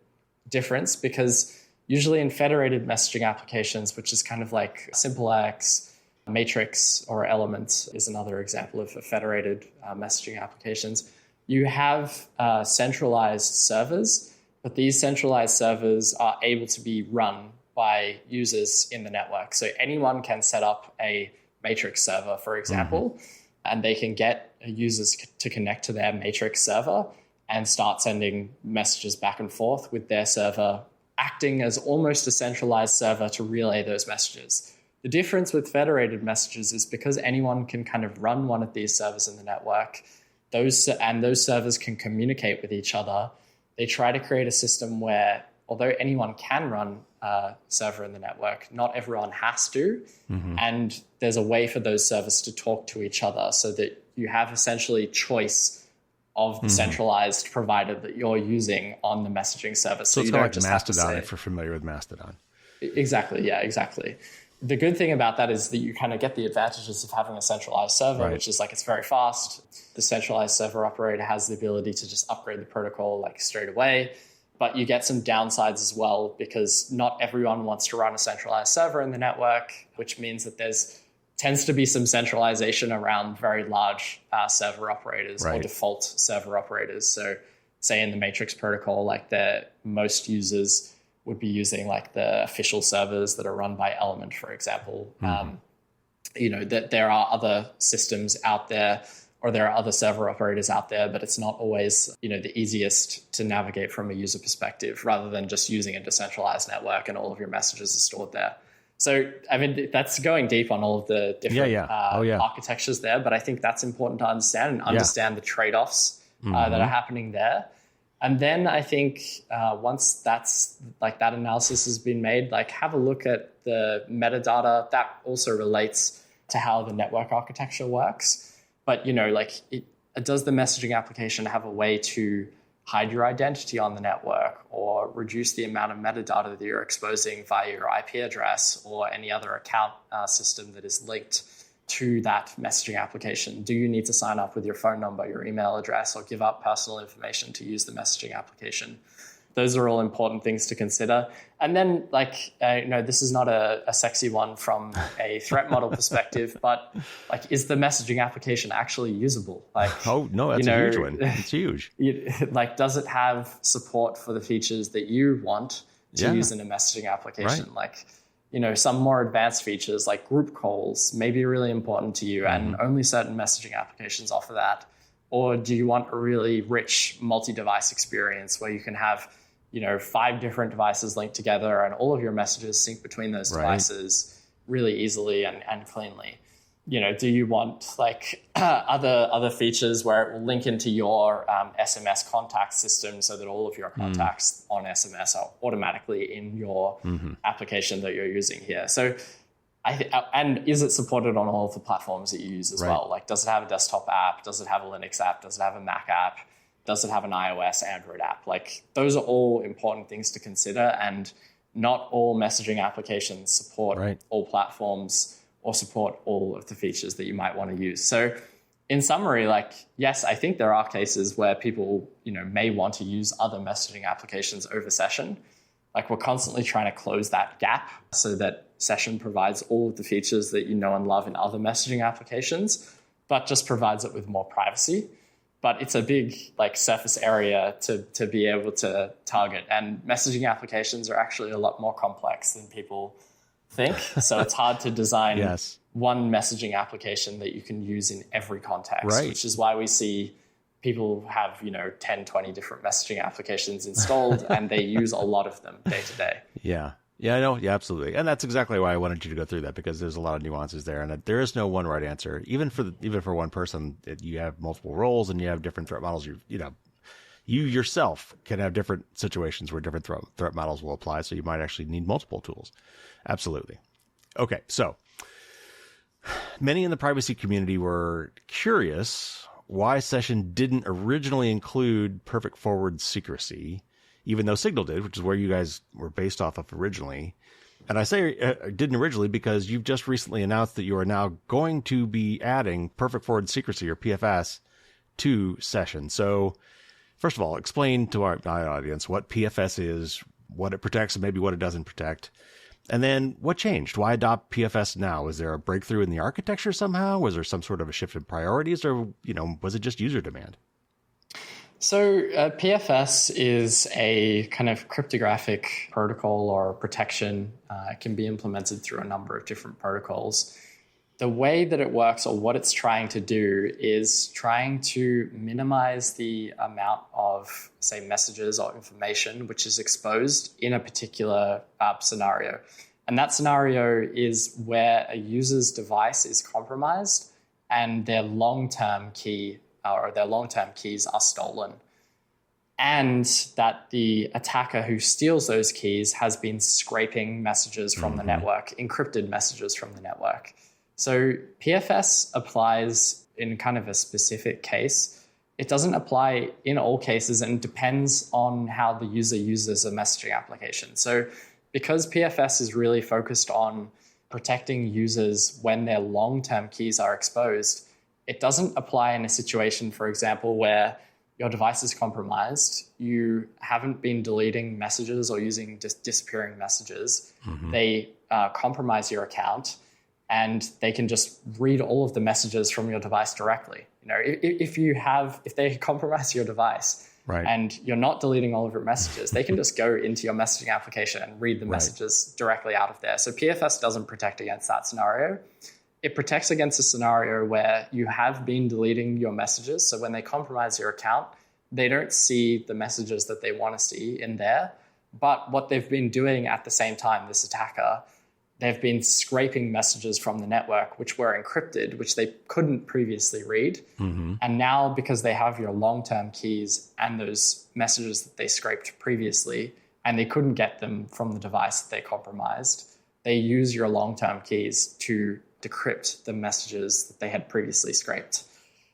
difference, because usually in federated messaging applications, which is kind of like SimpleX, Matrix, or Element is another example of federated messaging applications, you have centralized servers, but these centralized servers are able to be run by users in the network. So anyone can set up a Matrix server, for example, and they can get users to connect to their Matrix server and start sending messages back and forth with their server acting as almost a centralized server to relay those messages. The difference with federated messages is because anyone can kind of run one of these servers in the network, those servers can communicate with each other. They try to create a system where, although anyone can run a server in the network, not everyone has to. And there's a way for those servers to talk to each other so that you have essentially choice of the centralized provider that you're using on the messaging service. So it's kind of like Mastodon, if you're familiar with Mastodon. Exactly. Yeah, exactly. The good thing about that is that you kind of get the advantages of having a centralized server, which is like it's very fast. The centralized server operator has the ability to just upgrade the protocol like straight away. But you get some downsides as well, because not everyone wants to run a centralized server in the network, which means that tends to be some centralization around very large server operators or default server operators. So say in the Matrix protocol, like most users would be using like the official servers that are run by Element, for example. That there are other systems out there, or there are other server operators out there, but it's not always, the easiest to navigate from a user perspective, rather than just using a decentralized network and all of your messages are stored there. So, I mean, that's going deep on all of the different architectures there, but I think that's important to understand the trade-offs that are happening there. And then I think once that's like that analysis has been made, like have a look at the metadata that also relates to how the network architecture works. But, does the messaging application have a way to hide your identity on the network, or reduce the amount of metadata that you're exposing via your IP address or any other account system that is linked to that messaging application? Do you need to sign up with your phone number, your email address, or give up personal information to use the messaging application? Those are all important things to consider. And then, this is not a sexy one from a threat model perspective, but is the messaging application actually usable? Oh, no, that's a huge one. It's huge. Does it have support for the features that you want to use in a messaging application? Some more advanced features like group calls may be really important to you, and only certain messaging applications offer that. Or do you want a really rich multi-device experience where you can have 5 different devices linked together and all of your messages sync between those devices really easily and cleanly? Do you want other features where it will link into your SMS contact system so that all of your contacts on SMS are automatically in your application that you're using here? So and is it supported on all of the platforms that you use as well? Does it have a desktop app? Does it have a Linux app? Does it have a Mac app? Does it have an iOS, Android app? Those are all important things to consider, and not all messaging applications support all platforms or support all of the features that you might want to use. So in summary, yes, I think there are cases where people, may want to use other messaging applications over Session. We're constantly trying to close that gap so that Session provides all of the features that you know and love in other messaging applications. but just provides it with more privacy. But it's a big like surface area to be able to target. And messaging applications are actually a lot more complex than people think. So it's hard to design one messaging application that you can use in every context, which is why we see people have, 10, 20 different messaging applications installed and they use a lot of them day to day. Yeah. Yeah, I know. Yeah, absolutely. And that's exactly why I wanted you to go through that, because there's a lot of nuances there, and there is no one right answer. Even for one person, you have multiple roles and you have different threat models. You yourself can have different situations where different threat models will apply. So you might actually need multiple tools. Absolutely. Okay. So many in the privacy community were curious why Session didn't originally include Perfect Forward Secrecy, even though Signal did, which is where you guys were based off of originally. And I say didn't originally because you've just recently announced that you are now going to be adding Perfect Forward Secrecy, or PFS, to Session. So first of all, explain to our audience what PFS is, what it protects, and maybe what it doesn't protect. And then what changed? Why adopt PFS now? Was there a breakthrough in the architecture somehow? Was there some sort of a shift in priorities, or, was it just user demand? So PFS is a kind of cryptographic protocol or protection. It can be implemented through a number of different protocols. The way that it works, or what it's trying to do, is trying to minimize the amount of, say, messages or information which is exposed in a particular scenario. And that scenario is where a user's device is compromised and their long-term key or their long-term keys are stolen, and that the attacker who steals those keys has been scraping messages from the network, encrypted messages from the network. So PFS applies in kind of a specific case. It doesn't apply in all cases, and depends on how the user uses a messaging application. So because PFS is really focused on protecting users when their long-term keys are exposed, it doesn't apply in a situation, for example, where your device is compromised, you haven't been deleting messages or using disappearing messages. They compromise your account, and they can just read all of the messages from your device directly. If they compromise your device and you're not deleting all of your messages, they can just go into your messaging application and read the messages directly out of there. So PFS doesn't protect against that scenario. It protects against a scenario where you have been deleting your messages. So when they compromise your account, they don't see the messages that they want to see in there. But what they've been doing at the same time, this attacker, they've been scraping messages from the network, which were encrypted, which they couldn't previously read. And now, because they have your long-term keys and those messages that they scraped previously, and they couldn't get them from the device that they compromised, they use your long-term keys to decrypt the messages that they had previously scraped.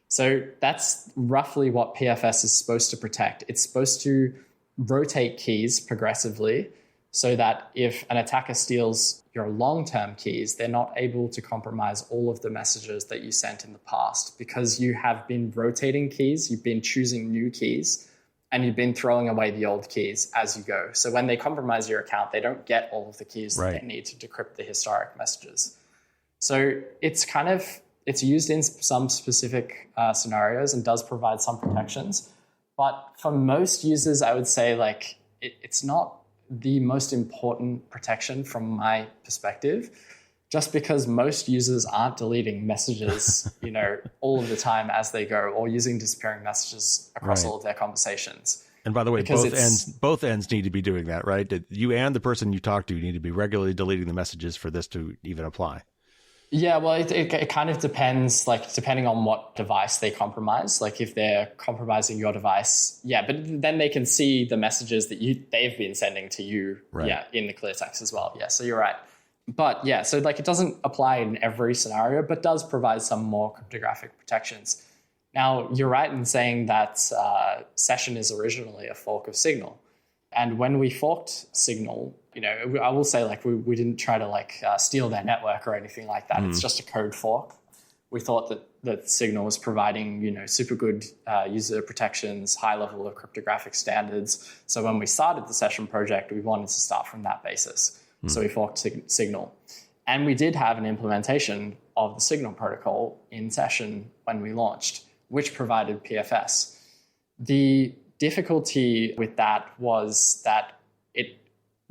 So that's roughly what PFS is supposed to protect. It's supposed to rotate keys progressively so that if an attacker steals your long-term keys, they're not able to compromise all of the messages that you sent in the past, because you have been rotating keys, you've been choosing new keys, and you've been throwing away the old keys as you go. So when they compromise your account, they don't get all of the keys that they need to decrypt the historic messages. So it's used in some specific scenarios and does provide some protections. But for most users, I would say it's not the most important protection from my perspective, just because most users aren't deleting messages, all of the time as they go, or using disappearing messages across all of their conversations. And by the way, both ends need to be doing that, right? You and the person you talk to need to be regularly deleting the messages for this to even apply. Yeah, well, it kind of depends, depending on what device they compromise. If they're compromising your device, but then they can see the messages that they've been sending to you, in the clear text as well. Yeah, so you're right. But yeah, so it doesn't apply in every scenario, but does provide some more cryptographic protections. Now, you're right in saying that Session is originally a fork of Signal. And when we forked Signal, I will say we didn't try to steal their network or anything like that. It's just a code fork. We thought that Signal was providing, super good user protections, high level of cryptographic standards. So when we started the Session project, we wanted to start from that basis. So we forked Signal. And we did have an implementation of the Signal protocol in session when we launched, which provided PFS. The difficulty with that was that it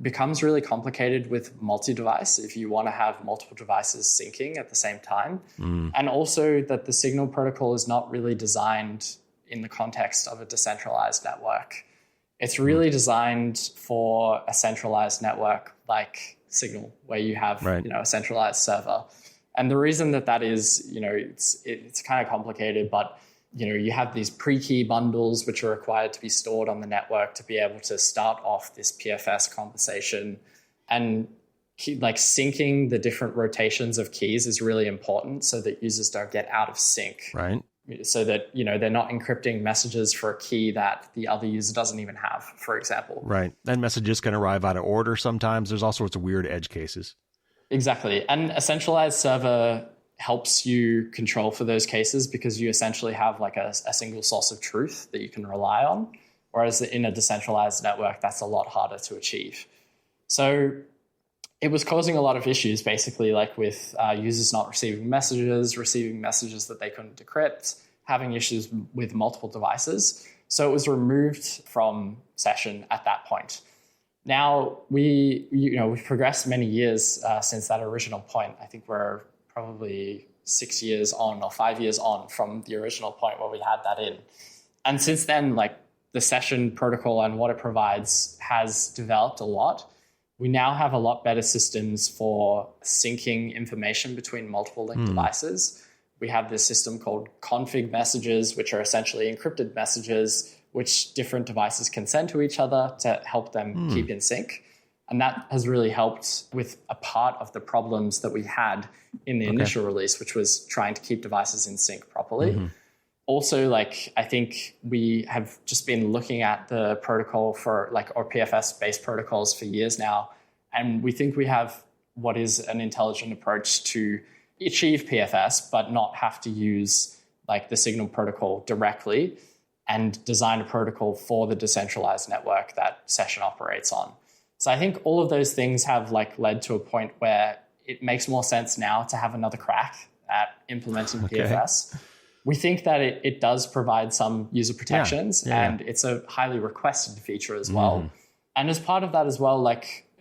becomes really complicated with multi-device if you want to have multiple devices syncing at the same time. And also that the Signal protocol is not really designed in the context of a decentralized network. It's really designed for a centralized network like Signal, where you have a centralized server. And the reason that is, it's kind of complicated, but you have these pre-key bundles which are required to be stored on the network to be able to start off this PFS conversation. And syncing the different rotations of keys is really important so that users don't get out of sync. Right. So that, they're not encrypting messages for a key that the other user doesn't even have, for example. Right. And messages can arrive out of order sometimes. There's all sorts of weird edge cases. Exactly. And a centralized server helps you control for those cases because you essentially have a single source of truth that you can rely on. Whereas in a decentralized network, that's a lot harder to achieve. So it was causing a lot of issues, basically, with users not receiving messages that they couldn't decrypt, having issues with multiple devices. So it was removed from session at that point. Now, we've progressed many years since that original point. I think we're probably 6 years on or 5 years on from the original point where we had that in. And since then, the session protocol and what it provides has developed a lot. We now have a lot better systems for syncing information between multiple linked devices. We have this system called config messages, which are essentially encrypted messages which different devices can send to each other to help them keep in sync. And that has really helped with a part of the problems that we had in the initial release, which was trying to keep devices in sync properly. Also, I think we have just been looking at the protocol for or PFS-based protocols for years now. And we think we have what is an intelligent approach to achieve PFS, but not have to use the Signal protocol directly and design a protocol for the decentralized network that session operates on. So I think all of those things have led to a point where it makes more sense now to have another crack at implementing PFS. We think that it does provide some user protections and it's a highly requested feature as well. And as part of that as well,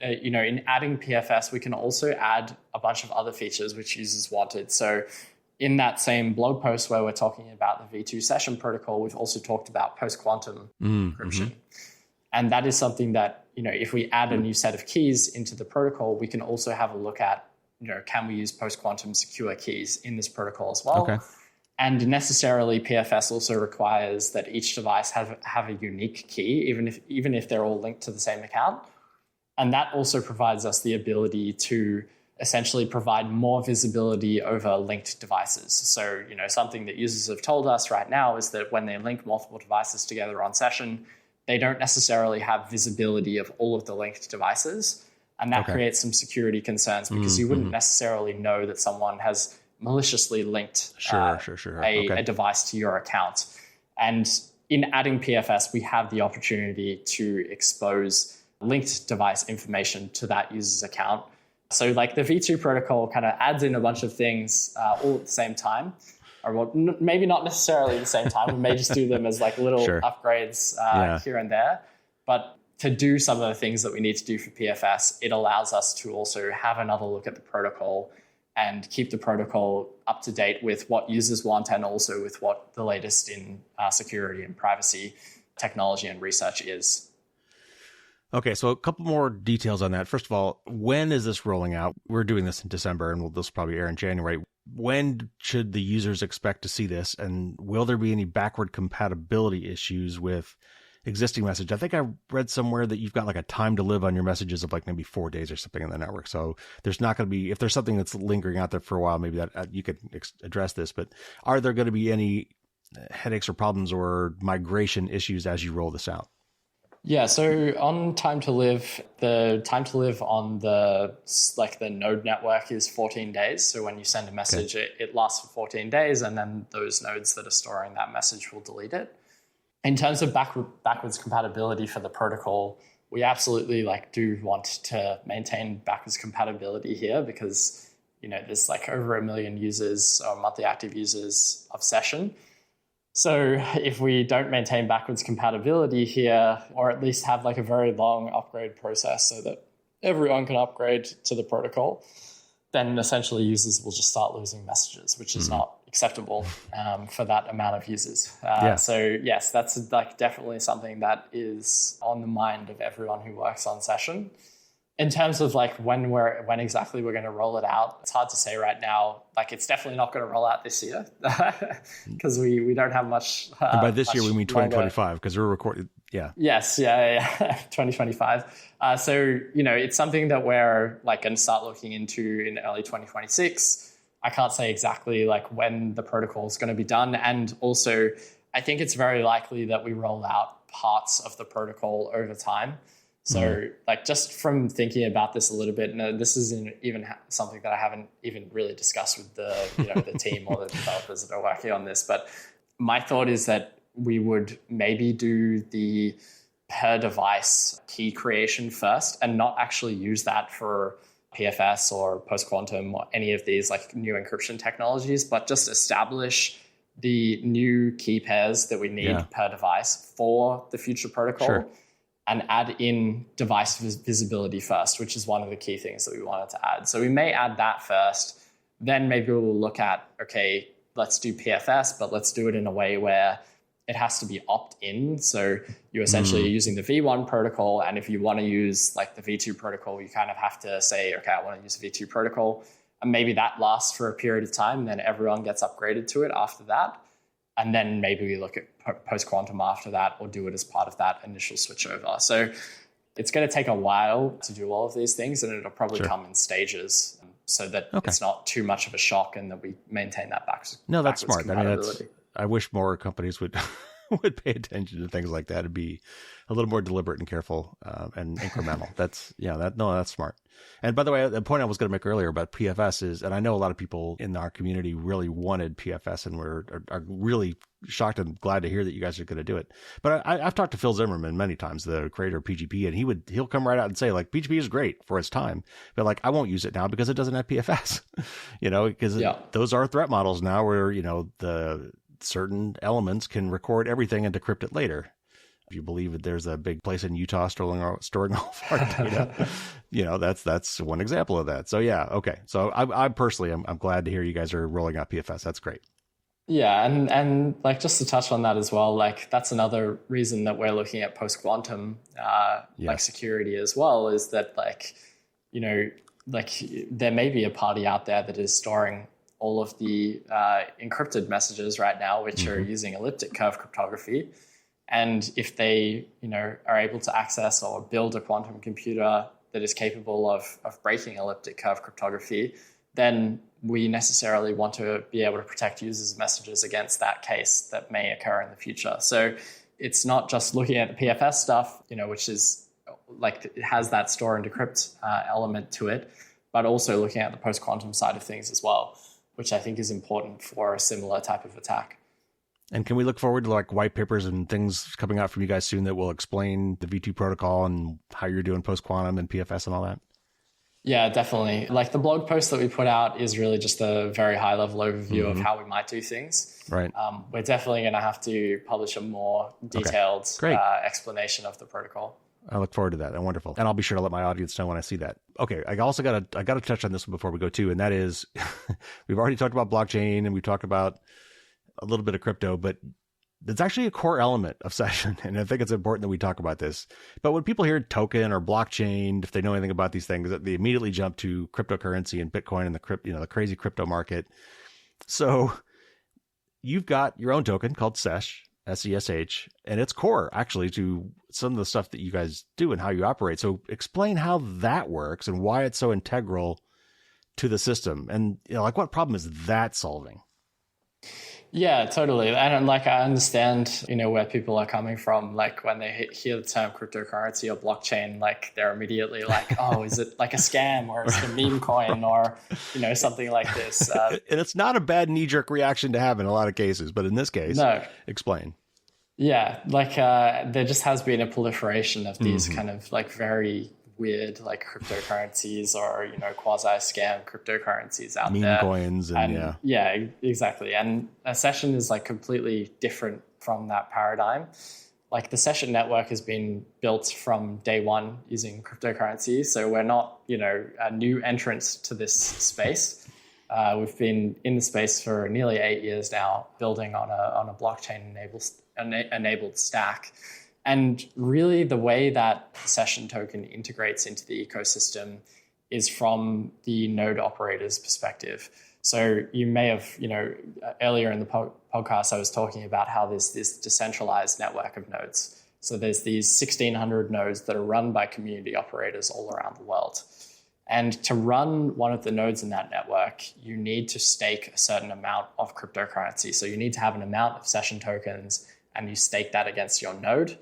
in adding PFS, we can also add a bunch of other features which users wanted. So in that same blog post where we're talking about the V2 session protocol, we've also talked about post-quantum encryption. And that is something that, if we add a new set of keys into the protocol, we can also have a look at, can we use post-quantum secure keys in this protocol as well? Okay. And necessarily PFS also requires that each device have a unique key, even if they're all linked to the same account. And that also provides us the ability to essentially provide more visibility over linked devices. So, something that users have told us right now is that when they link multiple devices together on session, they don't necessarily have visibility of all of the linked devices. And that creates some security concerns because you wouldn't necessarily know that someone has maliciously linked a device to your account. And in adding PFS, we have the opportunity to expose linked device information to that user's account. So the V2 protocol kind of adds in a bunch of things all at the same time, or maybe not necessarily at the same time. We may just do them as little upgrades here and there. But to do some of the things that we need to do for PFS, it allows us to also have another look at the protocol and keep the protocol up to date with what users want and also with what the latest in security and privacy technology and research is. Okay, so a couple more details on that. First of all, when is this rolling out? We're doing this in December, and this will probably air in January. When should the users expect to see this? And will there be any backward compatibility issues with existing message? I think I read somewhere that you've got a time to live on your messages of maybe 4 days or something in the network. So there's not going to be, if there's something that's lingering out there for a while, maybe that you could address this. But are there going to be any headaches or problems or migration issues as you roll this out? Yeah, so on time to live, the time to live on the node network is 14 days. So when you send a message, it lasts for 14 days, and then those nodes that are storing that message will delete it. In terms of backwards compatibility for the protocol, we absolutely do want to maintain backwards compatibility here because there's like over 1 million users or monthly active users of Session. So if we don't maintain backwards compatibility here, or at least have like a very long upgrade process so that everyone can upgrade to the protocol, then essentially users will just start losing messages, which is not acceptable for that amount of users. So yes, that's like definitely something that is on the mind of everyone who works on Session. In terms of like when exactly we're going to roll it out, it's hard to say right now. Like it's definitely not going to roll out this year because we don't have much. And by this year we mean 2025 because we're recording. Yeah. Yes. Yeah. 2025. So it's something that we're like going to start looking into in early 2026. I can't say exactly like when the protocol is going to be done, and also I think it's very likely that we roll out parts of the protocol over time. So like just from thinking about this a little bit, and this isn't even something that I haven't even really discussed with the team or the developers that are working on this, but my thought is that we would maybe do the per device key creation first and not actually use that for PFS or post-quantum or any of these like new encryption technologies, but just establish the new key pairs that we need per device for the future protocol. Sure. And add in device visibility first, which is one of the key things that we wanted to add. So we may add that first. Then maybe we'll look at, okay, let's do PFS, but let's do it in a way where it has to be opt-in. So you're essentially using the V1 protocol. And if you want to use like the V2 protocol, you kind of have to say, okay, I want to use V2 protocol. And maybe that lasts for a period of time. And then everyone gets upgraded to it after that. And then maybe we look at post-quantum after that or do it as part of that initial switchover. So it's going to take a while to do all of these things, and it'll probably come in stages so that it's not too much of a shock and that we maintain that backwards. No, that's smart. I mean, I wish more companies would would pay attention to things like that and be a little more deliberate and careful and incremental. That's smart. And by the way, the point I was going to make earlier about PFS is, and I know a lot of people in our community really wanted PFS and are really shocked and glad to hear that you guys are going to do it. But I've talked to Phil Zimmerman many times, the creator of PGP, and he'll come right out and say like, PGP is great for its time, but like, I won't use it now because it doesn't have PFS, because those are threat models now where, the certain elements can record everything and decrypt it later. If you believe that there's a big place in Utah storing all of our data, that's one example of that. So yeah, okay. So I personally, I'm glad to hear you guys are rolling out PFS. That's great. Yeah, and like just to touch on that as well, like that's another reason that we're looking at post-quantum like security as well, is that like there may be a party out there that is storing all of the encrypted messages right now, which are using elliptic curve cryptography. And if they, are able to access or build a quantum computer that is capable of breaking elliptic curve cryptography, then we necessarily want to be able to protect users' messages against that case that may occur in the future. So it's not just looking at the PFS stuff, which is like it has that store and decrypt element to it, but also looking at the post-quantum side of things as well, which I think is important for a similar type of attack. And can we look forward to like white papers and things coming out from you guys soon that will explain the V2 protocol and how you're doing post-quantum and PFS and all that? Yeah, definitely. Like the blog post that we put out is really just a very high level overview of how we might do things. Right. We're definitely going to have to publish a more detailed explanation of the protocol. I look forward to that. Wonderful. And I'll be sure to let my audience know when I see that. Okay. I also got to touch on this one before we go too. And that is, we've already talked about blockchain and we've talked about a little bit of crypto, but it's actually a core element of Session. And I think it's important that we talk about this. But when people hear token or blockchain, if they know anything about these things, they immediately jump to cryptocurrency and Bitcoin and the crazy crypto market. So you've got your own token called SESH, SESH, and it's core actually to some of the stuff that you guys do and how you operate. So explain how that works and why it's so integral to the system. And like what problem is that solving? Yeah, totally. And like, I understand, where people are coming from. Like when they hear the term cryptocurrency or blockchain, like they're immediately like, oh, is it like a scam or is it a meme coin or, something like this? And it's not a bad knee-jerk reaction to have in a lot of cases, but in this case, explain. Yeah, like there just has been a proliferation of these kind of like very weird like cryptocurrencies or, quasi scam cryptocurrencies out Meme there. coins and yeah, exactly. And a session is like completely different from that paradigm. Like the session network has been built from day one using cryptocurrency. So we're not, a new entrant to this space. We've been in the space for nearly 8 years now, building on a blockchain enabled stack. And really the way that the session token integrates into the ecosystem is from the node operator's perspective. So you may have, earlier in the podcast, I was talking about how there's this decentralized network of nodes. So there's these 1,600 nodes that are run by community operators all around the world. And to run one of the nodes in that network, you need to stake a certain amount of cryptocurrency. So you need to have an amount of session tokens and you stake that against your node.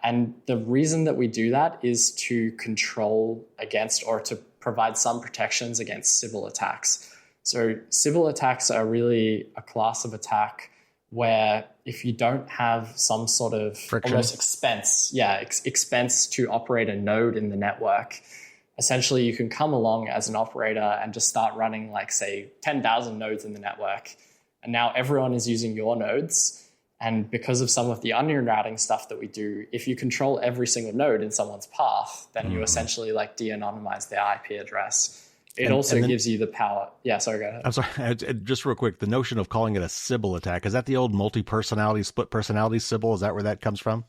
And the reason that we do that is to control against or to provide some protections against Sybil attacks. So Sybil attacks are really a class of attack where if you don't have some sort of friction, almost expense to operate a node in the network, essentially you can come along as an operator and just start running like, say, 10,000 nodes in the network. And now everyone is using your nodes. And because of some of the onion routing stuff that we do, if you control every single node in someone's path, then you essentially like de-anonymize their IP address. It also gives you the power. Yeah, sorry, go ahead. I'm sorry, just real quick, the notion of calling it a Sybil attack, is that the old multi-personality, split personality Sybil? Is that where that comes from?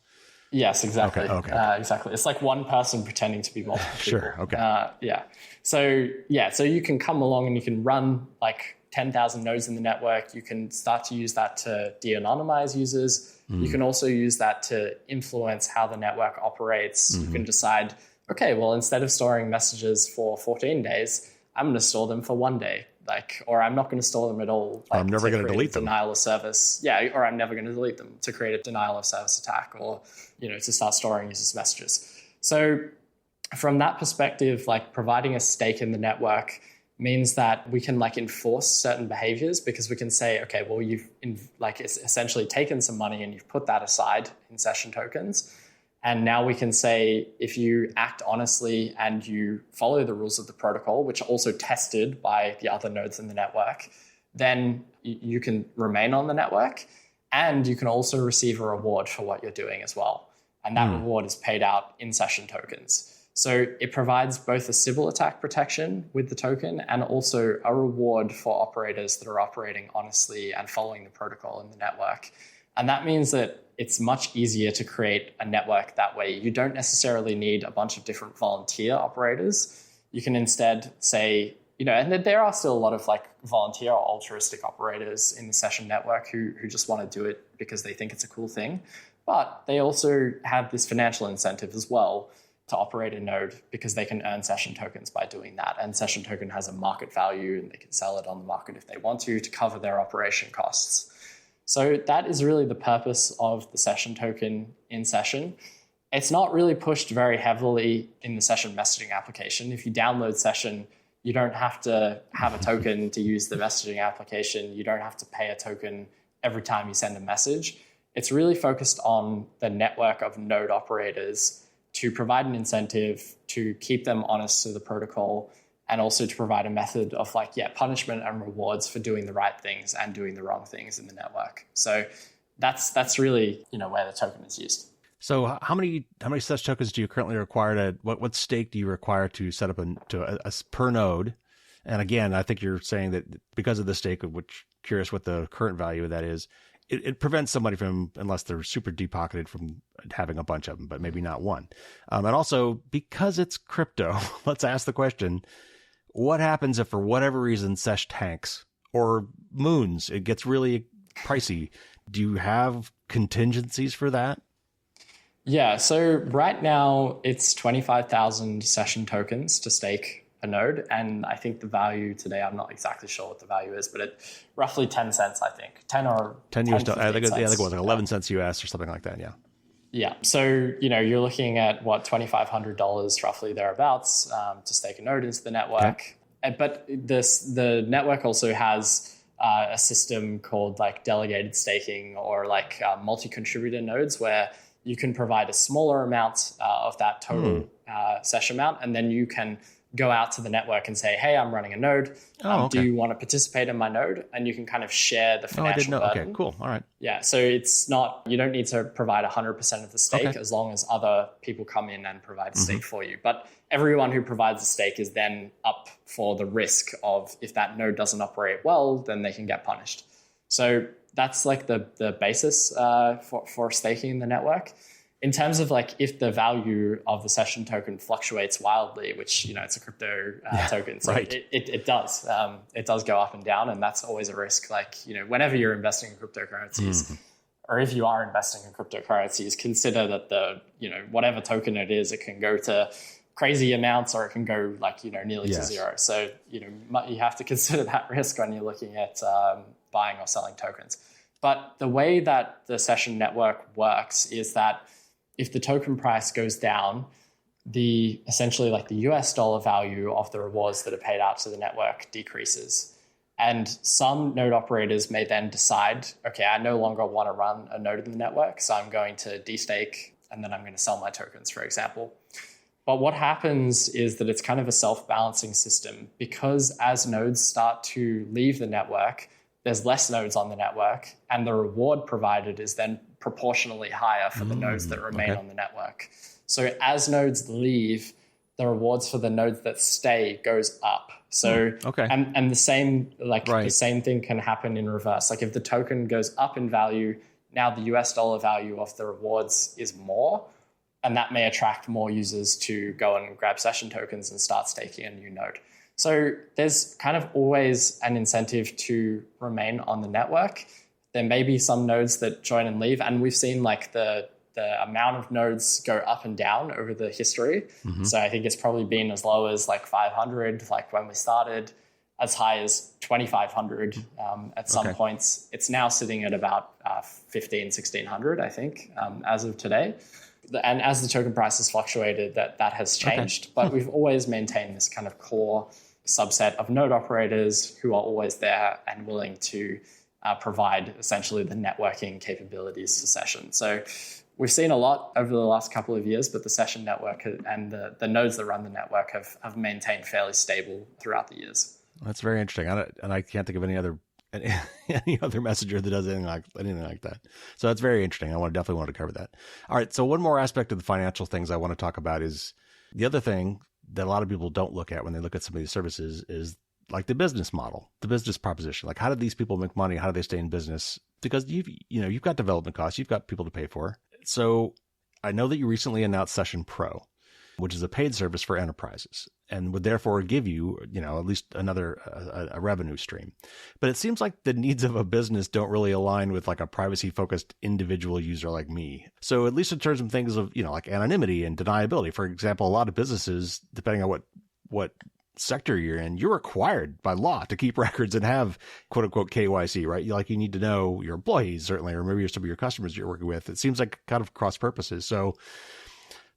Yes, exactly. Okay. Exactly. It's like one person pretending to be multiple people. Sure, okay. So you can come along and you can run like 10,000 nodes in the network. You can start to use that to de-anonymize users. You can also use that to influence how the network operates. You can decide, okay, well, instead of storing messages for 14 days, I'm going to store them for 1 day, or I'm not going to store them at all. I'm never going to delete them. Denial of service. Yeah, or I'm never going to delete them to create a denial of service attack or, to start storing users' messages. So from that perspective, like providing a stake in the network means that we can enforce certain behaviors because we can say, okay, well, you've essentially taken some money and you've put that aside in session tokens. And now we can say, if you act honestly and you follow the rules of the protocol, which are also tested by the other nodes in the network, then you can remain on the network and you can also receive a reward for what you're doing as well. And that reward is paid out in session tokens. So it provides both a Sybil attack protection with the token and also a reward for operators that are operating honestly and following the protocol in the network. And that means that it's much easier to create a network that way. You don't necessarily need a bunch of different volunteer operators. You can instead say, and there are still a lot of volunteer or altruistic operators in the session network who just want to do it because they think it's a cool thing. But they also have this financial incentive as well to operate a node because they can earn session tokens by doing that. And session token has a market value and they can sell it on the market if they want to cover their operation costs. So that is really the purpose of the session token in session. It's not really pushed very heavily in the session messaging application. If you download session, you don't have to have a token to use the messaging application. You don't have to pay a token every time you send a message. It's really focused on the network of node operators to provide an incentive to keep them honest to the protocol and also to provide a method of punishment and rewards for doing the right things and doing the wrong things in the network. So that's really, where the token is used. So how many such tokens do you currently require to, what stake do you require to set up a per node? And again, I think you're saying that because of the stake, which curious what the current value of that is, it prevents somebody from, unless they're super deep pocketed, from having a bunch of them, but maybe not one. And also because it's crypto, let's ask the question, what happens if for whatever reason Sesh tanks or moons, it gets really pricey? Do you have contingencies for that? Yeah, so right now it's 25,000 session tokens to stake a node. And I think the value today, I'm not exactly sure what the value is, but it's roughly 10 cents, I think. 10 US dollars. I think it was 11 cents US or something like that. Yeah. Yeah. So, you're looking at $2,500 roughly thereabouts to stake a node into the network. Okay. But the network also has a system called delegated staking or multi-contributor nodes where you can provide a smaller amount of that total session amount, and then you can go out to the network and say, hey, I'm running a node. Do you want to participate in my node? And you can kind of share the financial I didn't know. burden. Okay, cool. All right. Yeah, so it's not, you don't need to provide 100% of the stake as long as other people come in and provide a stake for you. But everyone who provides a stake is then up for the risk of, if that node doesn't operate well, then they can get punished. So that's like the basis for staking in the network. In terms of like if the value of the session token fluctuates wildly, which, you know, it's a crypto token, so it does. It does go up and down, and that's always a risk. Like, you know, whenever you're investing in cryptocurrencies, or if you are investing in cryptocurrencies, consider that the, you know, whatever token it is, it can go to crazy amounts or it can go like, you know, nearly to zero. So, you know, you have to consider that risk when you're looking at buying or selling tokens. But the way that the session network works is that if the token price goes down, essentially like the US dollar value of the rewards that are paid out to the network decreases. And some node operators may then decide, okay, I no longer want to run a node in the network, so I'm going to destake and then I'm going to sell my tokens, for example. But what happens is that it's kind of a self-balancing system, because as nodes start to leave the network, there's less nodes on the network, and the reward provided is then proportionally higher for the nodes that remain on the network. So as nodes leave, the rewards for the nodes that stay goes up. So and the same the same thing can happen in reverse. Like if the token goes up in value, now the US dollar value of the rewards is more, and that may attract more users to go and grab session tokens and start staking a new node. So there's kind of always an incentive to remain on the network. There may be some nodes that join and leave, and we've seen like the amount of nodes go up and down over the history. So I think it's probably been as low as like 500, like when we started, as high as 2,500 at some points. It's now sitting at about 1,1600, I think, as of today. And as the token price has fluctuated, that has changed. But we've always maintained this kind of core subset of node operators who are always there and willing to provide essentially the networking capabilities for session. So we've seen a lot over the last couple of years, but the session network and the nodes that run the network have maintained fairly stable throughout the years. That's very interesting. And I can't think of any other messenger that does anything like that. So that's very interesting. I definitely want to cover that. All right. So one more aspect of the financial things I want to talk about is the other thing that a lot of people don't look at when they look at some of these services is like the business model, the business proposition. Like, how do these people make money? How do they stay in business? Because you've got development costs, you've got people to pay for. So I know that you recently announced Session Pro, which is a paid service for enterprises, and would therefore give you, at least another a revenue stream. But it seems like the needs of a business don't really align with like a privacy-focused individual user like me. So at least in terms of things of, like anonymity and deniability, for example, a lot of businesses, depending on what sector you're in, you're required by law to keep records and have quote unquote KYC, right? You need to know your employees, certainly, or maybe some of your customers you're working with. It seems like kind of cross purposes. So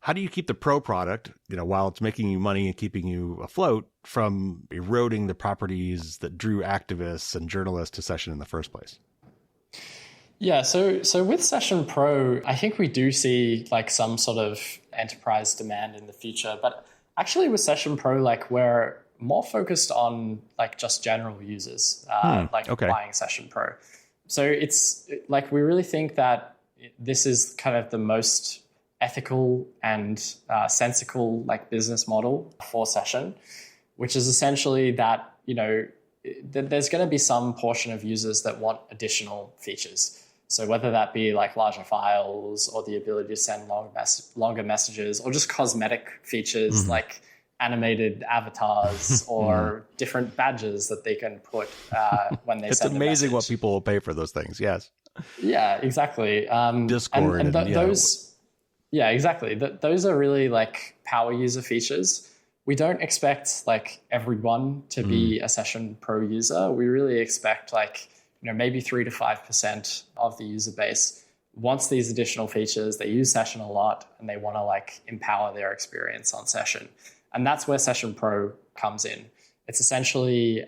how do you keep the pro product, while it's making you money and keeping you afloat, from eroding the properties that drew activists and journalists to Session in the first place? Yeah, so with Session Pro, I think we do see like some sort of enterprise demand in the future. But actually with Session Pro, like we're more focused on like just general users, buying Session Pro. So it's like we really think that this is kind of the most ethical and sensical like business model for Session, which is essentially that, there's going to be some portion of users that want additional features. So whether that be like larger files or the ability to send longer messages, or just cosmetic features like animated avatars or different badges that they can put when they send a message. It's amazing what people will pay for those things. Yes. Yeah, exactly. Discord. Those. Yeah, exactly. Those are really like power user features. We don't expect like everyone to be a Session Pro user. We really expect like, maybe 3 to 5% of the user base wants these additional features. They use Session a lot and they want to like empower their experience on Session. And that's where Session Pro comes in. It's essentially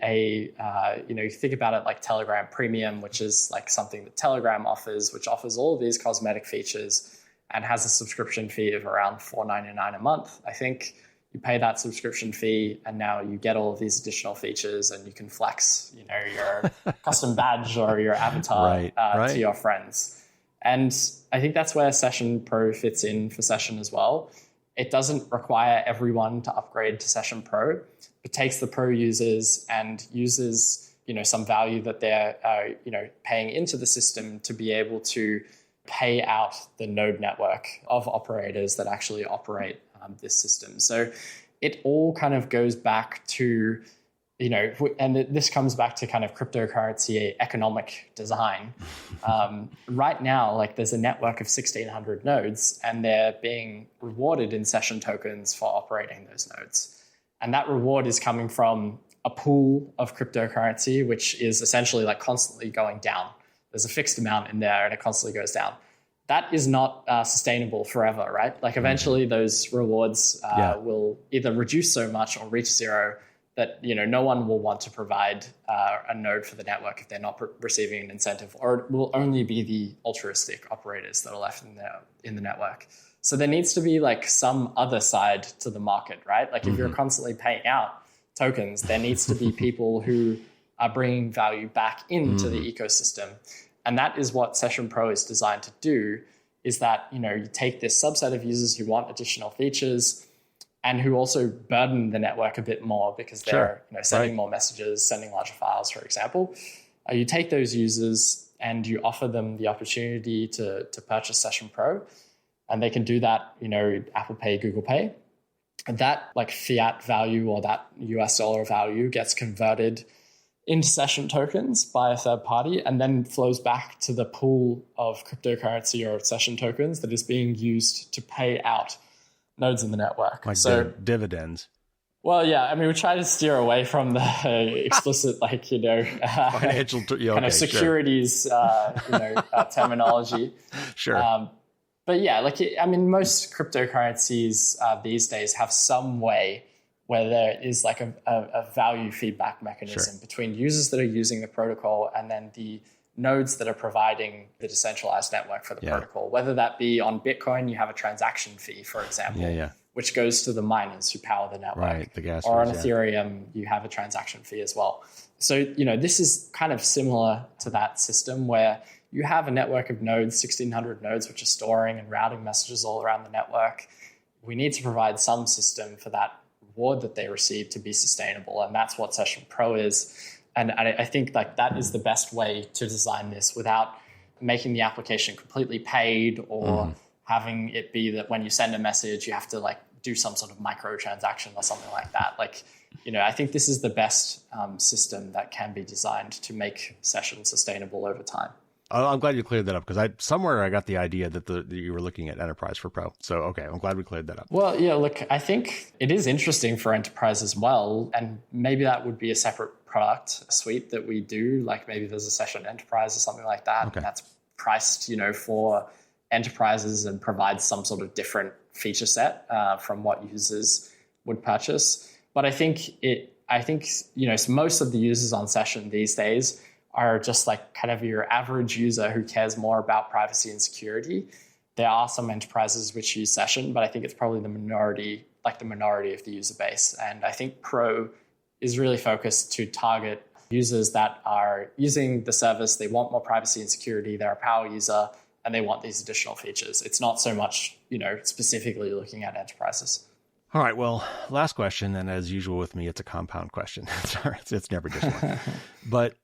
you think about it like Telegram Premium, which is like something that Telegram offers, which offers all of these cosmetic features. and has a subscription fee of around $4.99 a month. I think you pay that subscription fee and now you get all of these additional features and you can flex, your custom badge or your avatar to your friends. And I think that's where Session Pro fits in for Session as well. It doesn't require everyone to upgrade to Session Pro. It takes the Pro users and uses, some value that they're, paying into the system to be able to pay out the node network of operators that actually operate this system. So it all kind of goes back to, and this comes back to kind of cryptocurrency economic design. Right now, like there's a network of 1,600 nodes and they're being rewarded in session tokens for operating those nodes. And that reward is coming from a pool of cryptocurrency, which is essentially like constantly going down. There's a fixed amount in there and it constantly goes down. That is not sustainable forever, right? Like eventually those rewards will either reduce so much or reach zero that no one will want to provide a node for the network if they're not receiving an incentive, or it will only be the altruistic operators that are left in the network. So there needs to be like some other side to the market, right? Like if you're constantly paying out tokens, there needs to be people who are bringing value back into the ecosystem. And that is what Session Pro is designed to do, is that, you take this subset of users who want additional features and who also burden the network a bit more because they're sending more messages, sending larger files, for example. You take those users and you offer them the opportunity to purchase Session Pro, and they can do that, Apple Pay, Google Pay. And that like fiat value or that US dollar value gets converted into session tokens by a third party and then flows back to the pool of cryptocurrency or session tokens that is being used to pay out nodes in the network. Like dividends. Well, yeah, I mean, we try to steer away from the explicit, financial kind of securities, terminology. Sure. But yeah, most cryptocurrencies these days have some way where there is like a value feedback mechanism between users that are using the protocol and then the nodes that are providing the decentralized network for the protocol. Whether that be on Bitcoin, you have a transaction fee, for example, which goes to the miners who power the network. Right, the gas or on fees, Ethereum, you have a transaction fee as well. So, this is kind of similar to that system where you have a network of nodes, 1,600 nodes, which are storing and routing messages all around the network. We need to provide some system for that reward that they receive to be sustainable. And that's what Session Pro is. And I think like that is the best way to design this without making the application completely paid or having it be that when you send a message, you have to like do some sort of microtransaction or something like that. Like, I think this is the best system that can be designed to make Session sustainable over time. I'm glad you cleared that up because somewhere I got the idea that you were looking at Enterprise for Pro. So, okay, I'm glad we cleared that up. Well, yeah, look, I think it is interesting for Enterprise as well. And maybe that would be a separate product suite that we do. Like maybe there's a Session Enterprise or something like that. Okay. And that's priced, for enterprises and provides some sort of different feature set from what users would purchase. But I think most of the users on Session these days are just like kind of your average user who cares more about privacy and security. There are some enterprises which use Session, but I think it's probably the minority of the user base. And I think Pro is really focused to target users that are using the service. They want more privacy and security. They're a power user and they want these additional features. It's not so much, specifically looking at enterprises. All right. Well, last question. And as usual with me, it's a compound question. It's never just one. But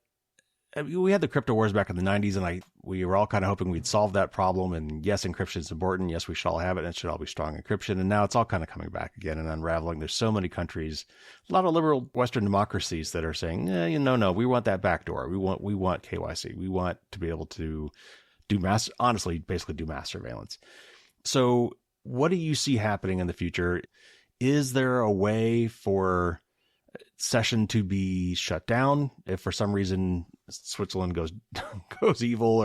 we had the crypto wars back in the 90s, and we were all kind of hoping we'd solve that problem. And yes, encryption is important. Yes, we should all have it, and it should all be strong encryption. And now it's all kind of coming back again and unraveling. There's so many countries, a lot of liberal Western democracies that are saying, no, we want that backdoor. We want KYC. We want to be able to basically do mass surveillance. So what do you see happening in the future? Is there a way for Session to be shut down if for some reason Switzerland goes evil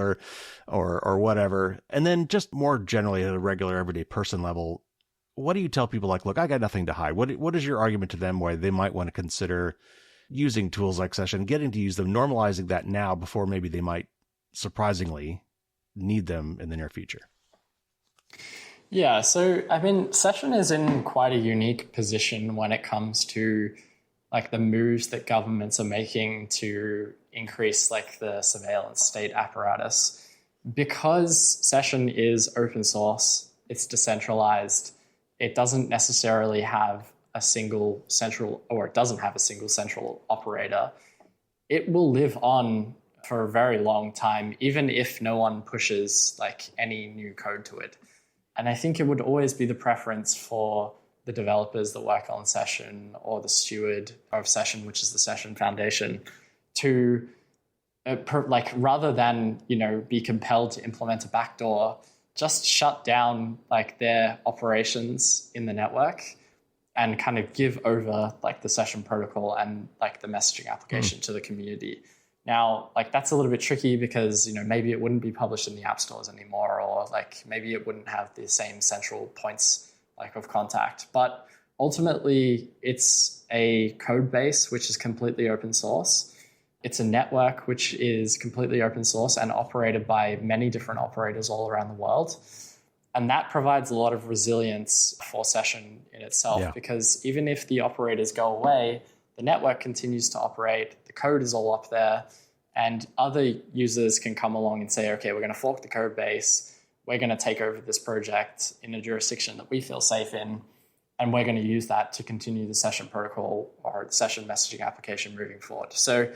or whatever? And then just more generally at a regular everyday person level, what do you tell people like, look, I got nothing to hide? What is your argument to them why they might want to consider using tools like Session, getting to use them, normalizing that now before maybe they might surprisingly need them in the near future? Yeah, so I mean, Session is in quite a unique position when it comes to like the moves that governments are making to increase like the surveillance state apparatus. Because Session is open source, it's decentralized, it doesn't necessarily have a single central, or it doesn't have a single central operator. It will live on for a very long time, even if no one pushes like any new code to it. And I think it would always be the preference for the developers that work on Session or the steward of Session, which is the Session Foundation, to rather than, be compelled to implement a backdoor, just shut down like their operations in the network and kind of give over like the Session protocol and like the messaging application to the community. Now, like that's a little bit tricky because, maybe it wouldn't be published in the app stores anymore, or like maybe it wouldn't have the same central points like of contact. But ultimately, it's a code base which is completely open source. It's a network which is completely open source and operated by many different operators all around the world. And that provides a lot of resilience for Session in itself, because even if the operators go away, the network continues to operate, the code is all up there, and other users can come along and say, okay, we're going to fork the code base, we're going to take over this project in a jurisdiction that we feel safe in, and we're going to use that to continue the Session protocol or the Session messaging application moving forward. So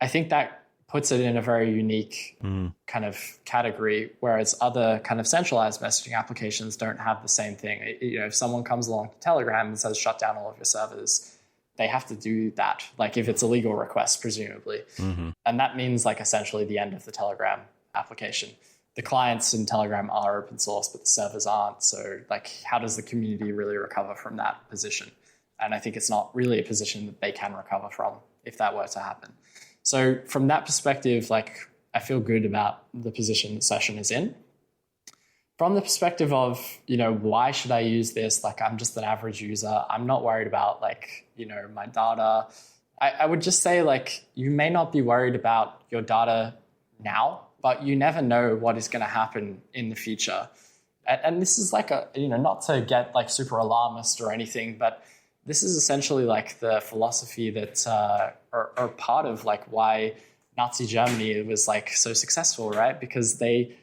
I think that puts it in a very unique kind of category, whereas other kind of centralized messaging applications don't have the same thing. If someone comes along to Telegram and says, shut down all of your servers, they have to do that, like if it's a legal request, presumably. And that means like essentially the end of the Telegram application. The clients in Telegram are open source, but the servers aren't. So like, how does the community really recover from that position? And I think it's not really a position that they can recover from if that were to happen. So from that perspective, like I feel good about the position that Session is in. From the perspective of, why should I use this? Like, I'm just an average user. I'm not worried about like, my data. I would just say like, you may not be worried about your data now, but you never know what is going to happen in the future. And this is like not to get like super alarmist or anything, but this is essentially like the philosophy that, or part of like why Nazi Germany was like so successful, right? Because they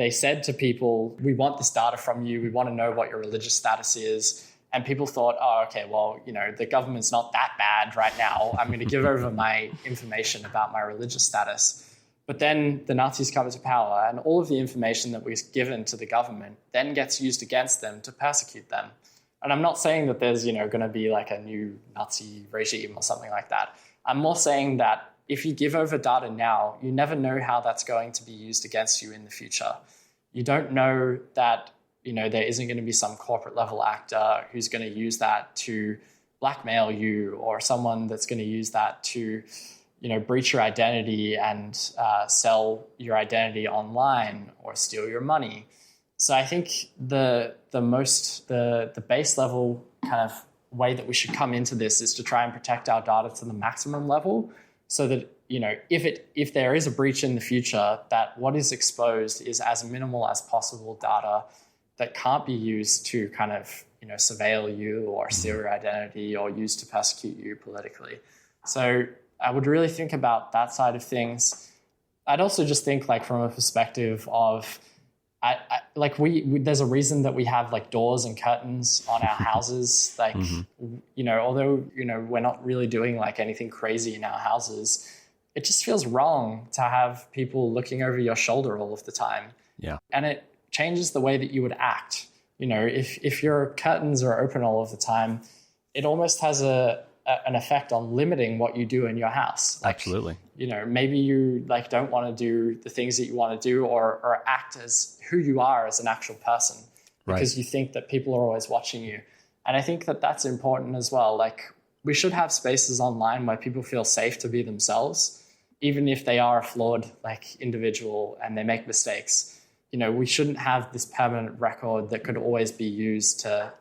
said to people, we want this data from you. We want to know what your religious status is. And people thought, oh, okay, well, the government's not that bad right now. I'm going to give over my information about my religious status. But then the Nazis come into power, and all of the information that was given to the government then gets used against them to persecute them. And I'm not saying that there's, going to be like a new Nazi regime or something like that. I'm more saying that if you give over data now, you never know how that's going to be used against you in the future. You don't know that, there isn't going to be some corporate level actor who's going to use that to blackmail you, or someone that's going to use that to, breach your identity and sell your identity online or steal your money. So I think the base level kind of way that we should come into this is to try and protect our data to the maximum level, so that if there is a breach in the future, that what is exposed is as minimal as possible data that can't be used to kind of surveil you or steal your identity or used to persecute you politically. So I would really think about that side of things. I'd also just think like from a perspective of there's a reason that we have like doors and curtains on our houses. Like, although, we're not really doing like anything crazy in our houses, it just feels wrong to have people looking over your shoulder all of the time. Yeah. And it changes the way that you would act. If your curtains are open all of the time, it almost has an effect on limiting what you do in your house. Like, absolutely. Maybe you like don't want to do the things that you want to do, or act as who you are as an actual person, because you think that people are always watching you. And I think that that's important as well. Like, we should have spaces online where people feel safe to be themselves, even if they are a flawed like individual and they make mistakes. We shouldn't have this permanent record that could always be used to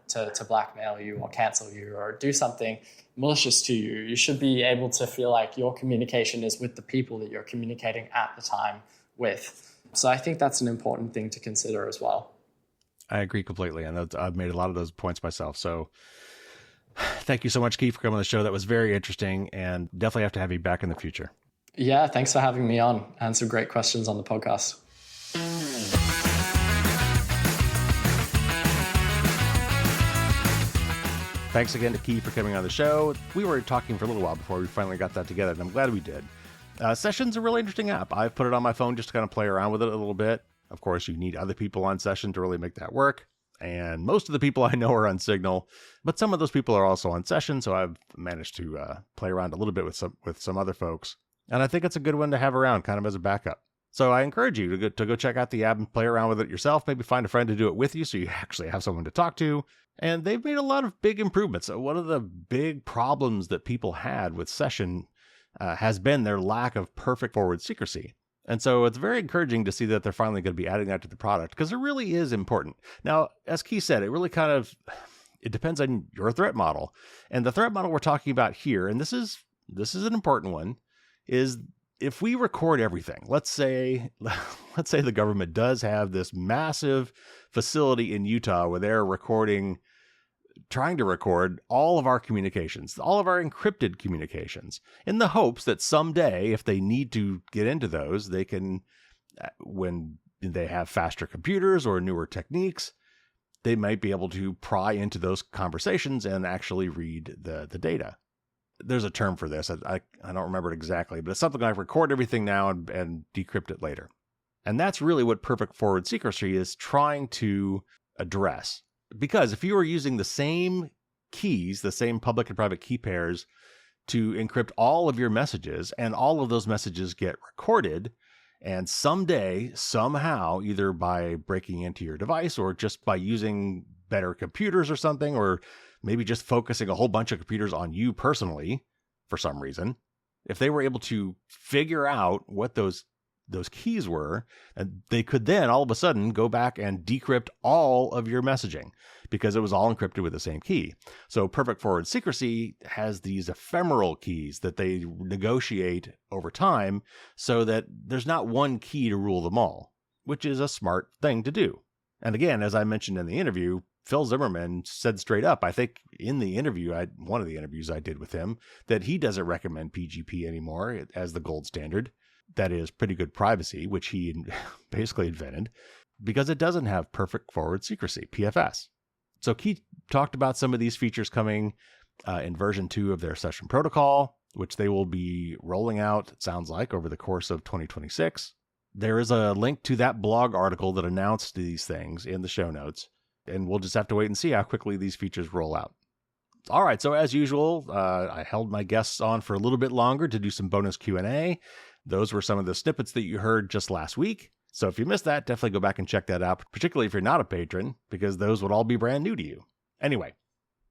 blackmail you or cancel you or do something malicious to you. You should be able to feel like your communication is with the people that you're communicating at the time with. So I think that's an important thing to consider as well. I agree completely. And I've made a lot of those points myself. So thank you so much, Kee, for coming on the show. That was very interesting, and definitely have to have you back in the future. Yeah, thanks for having me on, and some great questions on the podcast. Thanks again to Kee for coming on the show. We were talking for a little while before we finally got that together, and I'm glad we did. Session's a really interesting app. I've put it on my phone just to kind of play around with it a little bit. Of course, you need other people on Session to really make that work. And most of the people I know are on Signal, but some of those people are also on Session, so I've managed to play around a little bit with some other folks. And I think it's a good one to have around, kind of as a backup. So I encourage you to go check out the app and play around with it yourself. Maybe find a friend to do it with you so you actually have someone to talk to. And they've made a lot of big improvements. One of the big problems that people had with Session has been their lack of perfect forward secrecy. And so it's very encouraging to see that they're finally going to be adding that to the product, because it really is important. Now, as Kee said, it really it depends on your threat model. And the threat model we're talking about here, and this is an important one, is if we record everything. Let's say the government does have this massive facility in Utah where they're trying to record all of our communications, all of our encrypted communications, in the hopes that someday, if they need to get into those, they can, when they have faster computers or newer techniques, they might be able to pry into those conversations and actually read the data. There's a term for this. I don't remember it exactly, but it's something like record everything now and decrypt it later. And that's really what Perfect Forward Secrecy is trying to address. Because if you were using the same keys, the same public and private key pairs to encrypt all of your messages, and all of those messages get recorded, and someday, somehow, either by breaking into your device or just by using better computers or something, or maybe just focusing a whole bunch of computers on you personally for some reason, if they were able to figure out what those keys were, and they could then all of a sudden go back and decrypt all of your messaging because it was all encrypted with the same key. So Perfect Forward Secrecy has these ephemeral keys that they negotiate over time so that there's not one key to rule them all, which is a smart thing to do. And again, as I mentioned in the interview, Phil Zimmerman said straight up, I think in the interview, one of the interviews I did with him, that he doesn't recommend PGP anymore as the gold standard. That is pretty good privacy, which he basically invented, because it doesn't have perfect forward secrecy, PFS. So Kee talked about some of these features coming in version 2 of their session protocol, which they will be rolling out, it sounds like, over the course of 2026. There is a link to that blog article that announced these things in the show notes, and we'll just have to wait and see how quickly these features roll out. All right, so as usual, I held my guests on for a little bit longer to do some bonus Q&A. Those were some of the snippets that you heard just last week. So if you missed that, definitely go back and check that out, particularly if you're not a patron, because those would all be brand new to you. Anyway,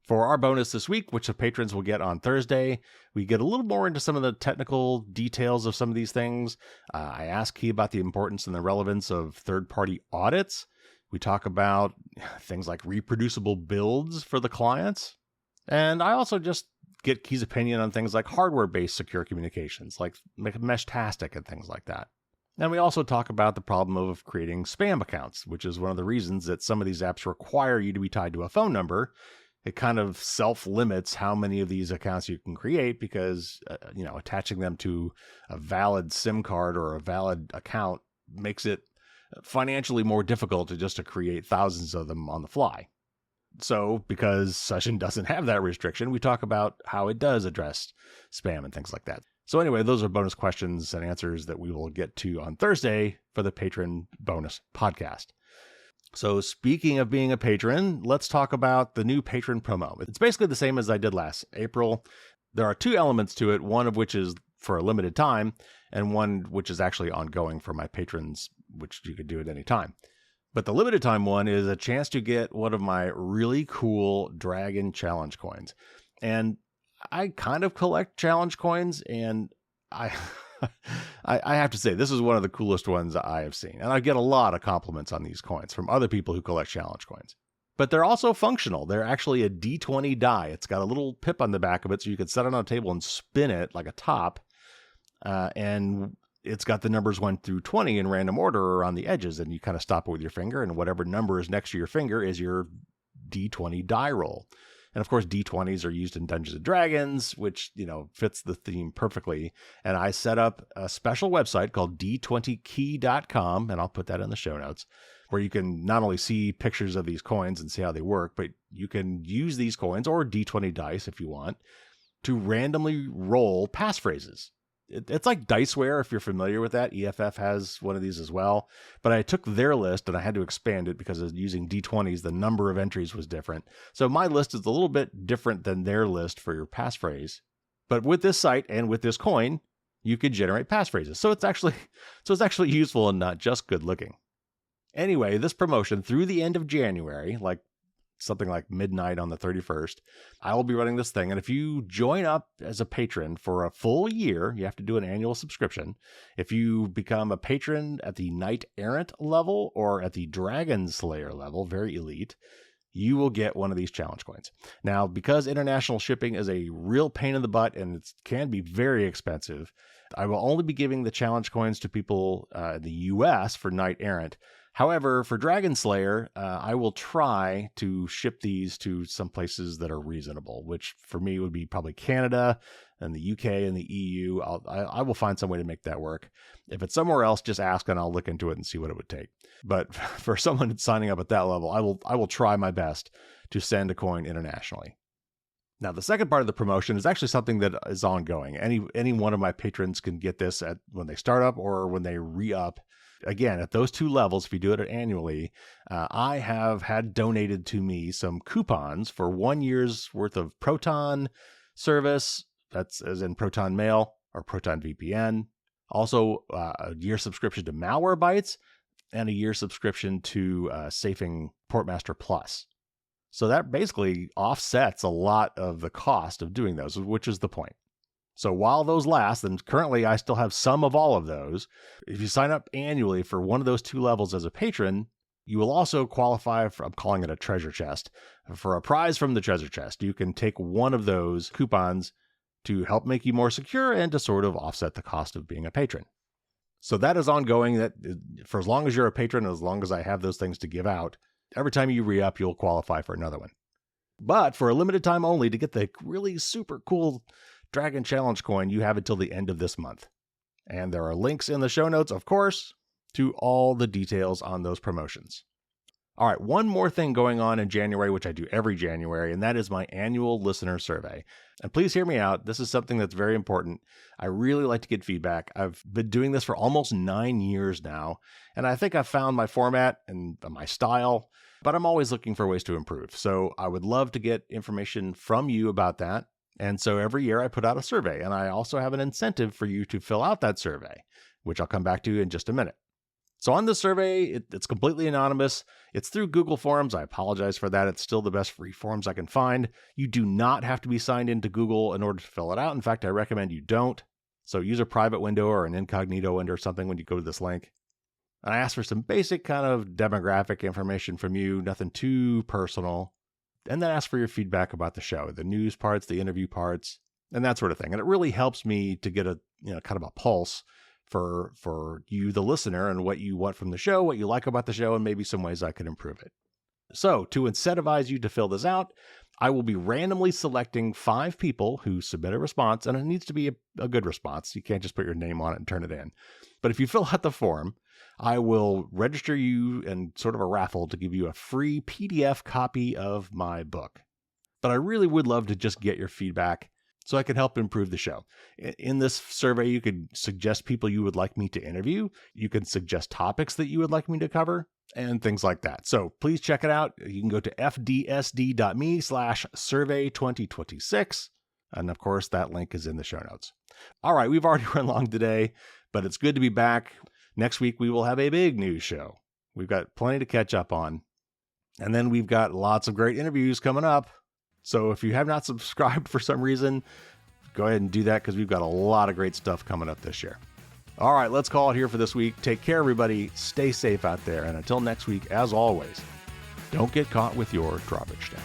for our bonus this week, which the patrons will get on Thursday, we get a little more into some of the technical details of some of these things. I asked Kee about the importance and the relevance of third-party audits. We talk about things like reproducible builds for the clients. And I also just get Kee's opinion on things like hardware-based secure communications, like Meshtastic and things like that. And we also talk about the problem of creating spam accounts, which is one of the reasons that some of these apps require you to be tied to a phone number. It kind of self-limits how many of these accounts you can create because, attaching them to a valid SIM card or a valid account makes it financially more difficult to create thousands of them on the fly. So because Session doesn't have that restriction, we talk about how it does address spam and things like that. So anyway, those are bonus questions and answers that we will get to on Thursday for the patron bonus podcast. So speaking of being a patron, let's talk about the new patron promo. It's basically the same as I did last April. There are two elements to it, one of which is for a limited time and one which is actually ongoing for my patrons, which you could do at any time. But the limited time one is a chance to get one of my really cool Dragon challenge coins. And I kind of collect challenge coins, and I have to say, this is one of the coolest ones I have seen. And I get a lot of compliments on these coins from other people who collect challenge coins. But they're also functional. They're actually a D20 die. It's got a little pip on the back of it, so you can set it on a table and spin it like a top. And it's got the numbers 1 through 20 in random order or on the edges, and you kind of stop it with your finger, and whatever number is next to your finger is your D20 die roll. And of course, D20s are used in Dungeons and Dragons, which, fits the theme perfectly. And I set up a special website called d20key.com, and I'll put that in the show notes, where you can not only see pictures of these coins and see how they work, but you can use these coins or D20 dice if you want to randomly roll passphrases. It's like Diceware, if you're familiar with that. EFF has one of these as well. But I took their list and I had to expand it because using D20s, the number of entries was different. So my list is a little bit different than their list for your passphrase. But with this site and with this coin, you could generate passphrases. So it's actually useful and not just good looking. Anyway, this promotion through the end of January, something like midnight on the 31st, I will be running this thing. And if you join up as a patron for a full year, you have to do an annual subscription. If you become a patron at the Knight Errant level or at the Dragon Slayer level, very elite, you will get one of these challenge coins. Now, because international shipping is a real pain in the butt and it can be very expensive, I will only be giving the challenge coins to people in the US for Knight Errant. However, for Dragon Slayer, I will try to ship these to some places that are reasonable, which for me would be probably Canada and the UK and the EU. I will find some way to make that work. If it's somewhere else, just ask and I'll look into it and see what it would take. But for someone signing up at that level, I will try my best to send a coin internationally. Now, the second part of the promotion is actually something that is ongoing. Any one of my patrons can get this when they start up or when they re-up. Again, at those two levels, if you do it annually, I have had donated to me some coupons for 1 year's worth of Proton service. That's as in Proton Mail or Proton VPN. Also, a year subscription to Malwarebytes and a year subscription to Safing Portmaster Plus. So that basically offsets a lot of the cost of doing those, which is the point. So while those last, and currently I still have some of all of those, if you sign up annually for one of those two levels as a patron, you will also qualify for, I'm calling it a treasure chest, for a prize from the treasure chest. You can take one of those coupons to help make you more secure and to sort of offset the cost of being a patron. So that is ongoing. That for as long as you're a patron, as long as I have those things to give out, every time you re-up, you'll qualify for another one. But for a limited time only, to get the really super cool Dragon Challenge coin, you have until the end of this month. And there are links in the show notes, of course, to all the details on those promotions. All right, one more thing going on in January, which I do every January, and that is my annual listener survey. And please hear me out. This is something that's very important. I really like to get feedback. I've been doing this for almost 9 years now, and I think I've found my format and my style, but I'm always looking for ways to improve. So I would love to get information from you about that. And so every year I put out a survey, and I also have an incentive for you to fill out that survey, which I'll come back to in just a minute. So on this survey, it's completely anonymous. It's through Google Forms. I apologize for that. It's still the best free forms I can find. You do not have to be signed into Google in order to fill it out. In fact, I recommend you don't. So use a private window or an incognito window or something when you go to this link. And I ask for some basic kind of demographic information from you, nothing too personal. And then ask for your feedback about the show, the news parts, the interview parts, and that sort of thing. And it really helps me to get a kind of a pulse for you, the listener, and what you want from the show, what you like about the show, and maybe some ways I could improve it. So to incentivize you to fill this out, I will be randomly selecting 5 people who submit a response, and it needs to be a good response. You can't just put your name on it and turn it in. But if you fill out the form, I will register you in sort of a raffle to give you a free PDF copy of my book. But I really would love to just get your feedback so I can help improve the show. In this survey, you could suggest people you would like me to interview. You can suggest topics that you would like me to cover and things like that. So please check it out. You can go to fdsd.me/survey2026. And of course, that link is in the show notes. All right, we've already run long today, but it's good to be back. Next week, we will have a big news show. We've got plenty to catch up on. And then we've got lots of great interviews coming up. So if you have not subscribed for some reason, go ahead and do that because we've got a lot of great stuff coming up this year. All right, let's call it here for this week. Take care, everybody. Stay safe out there. And until next week, as always, don't get caught with your drawbridge stack.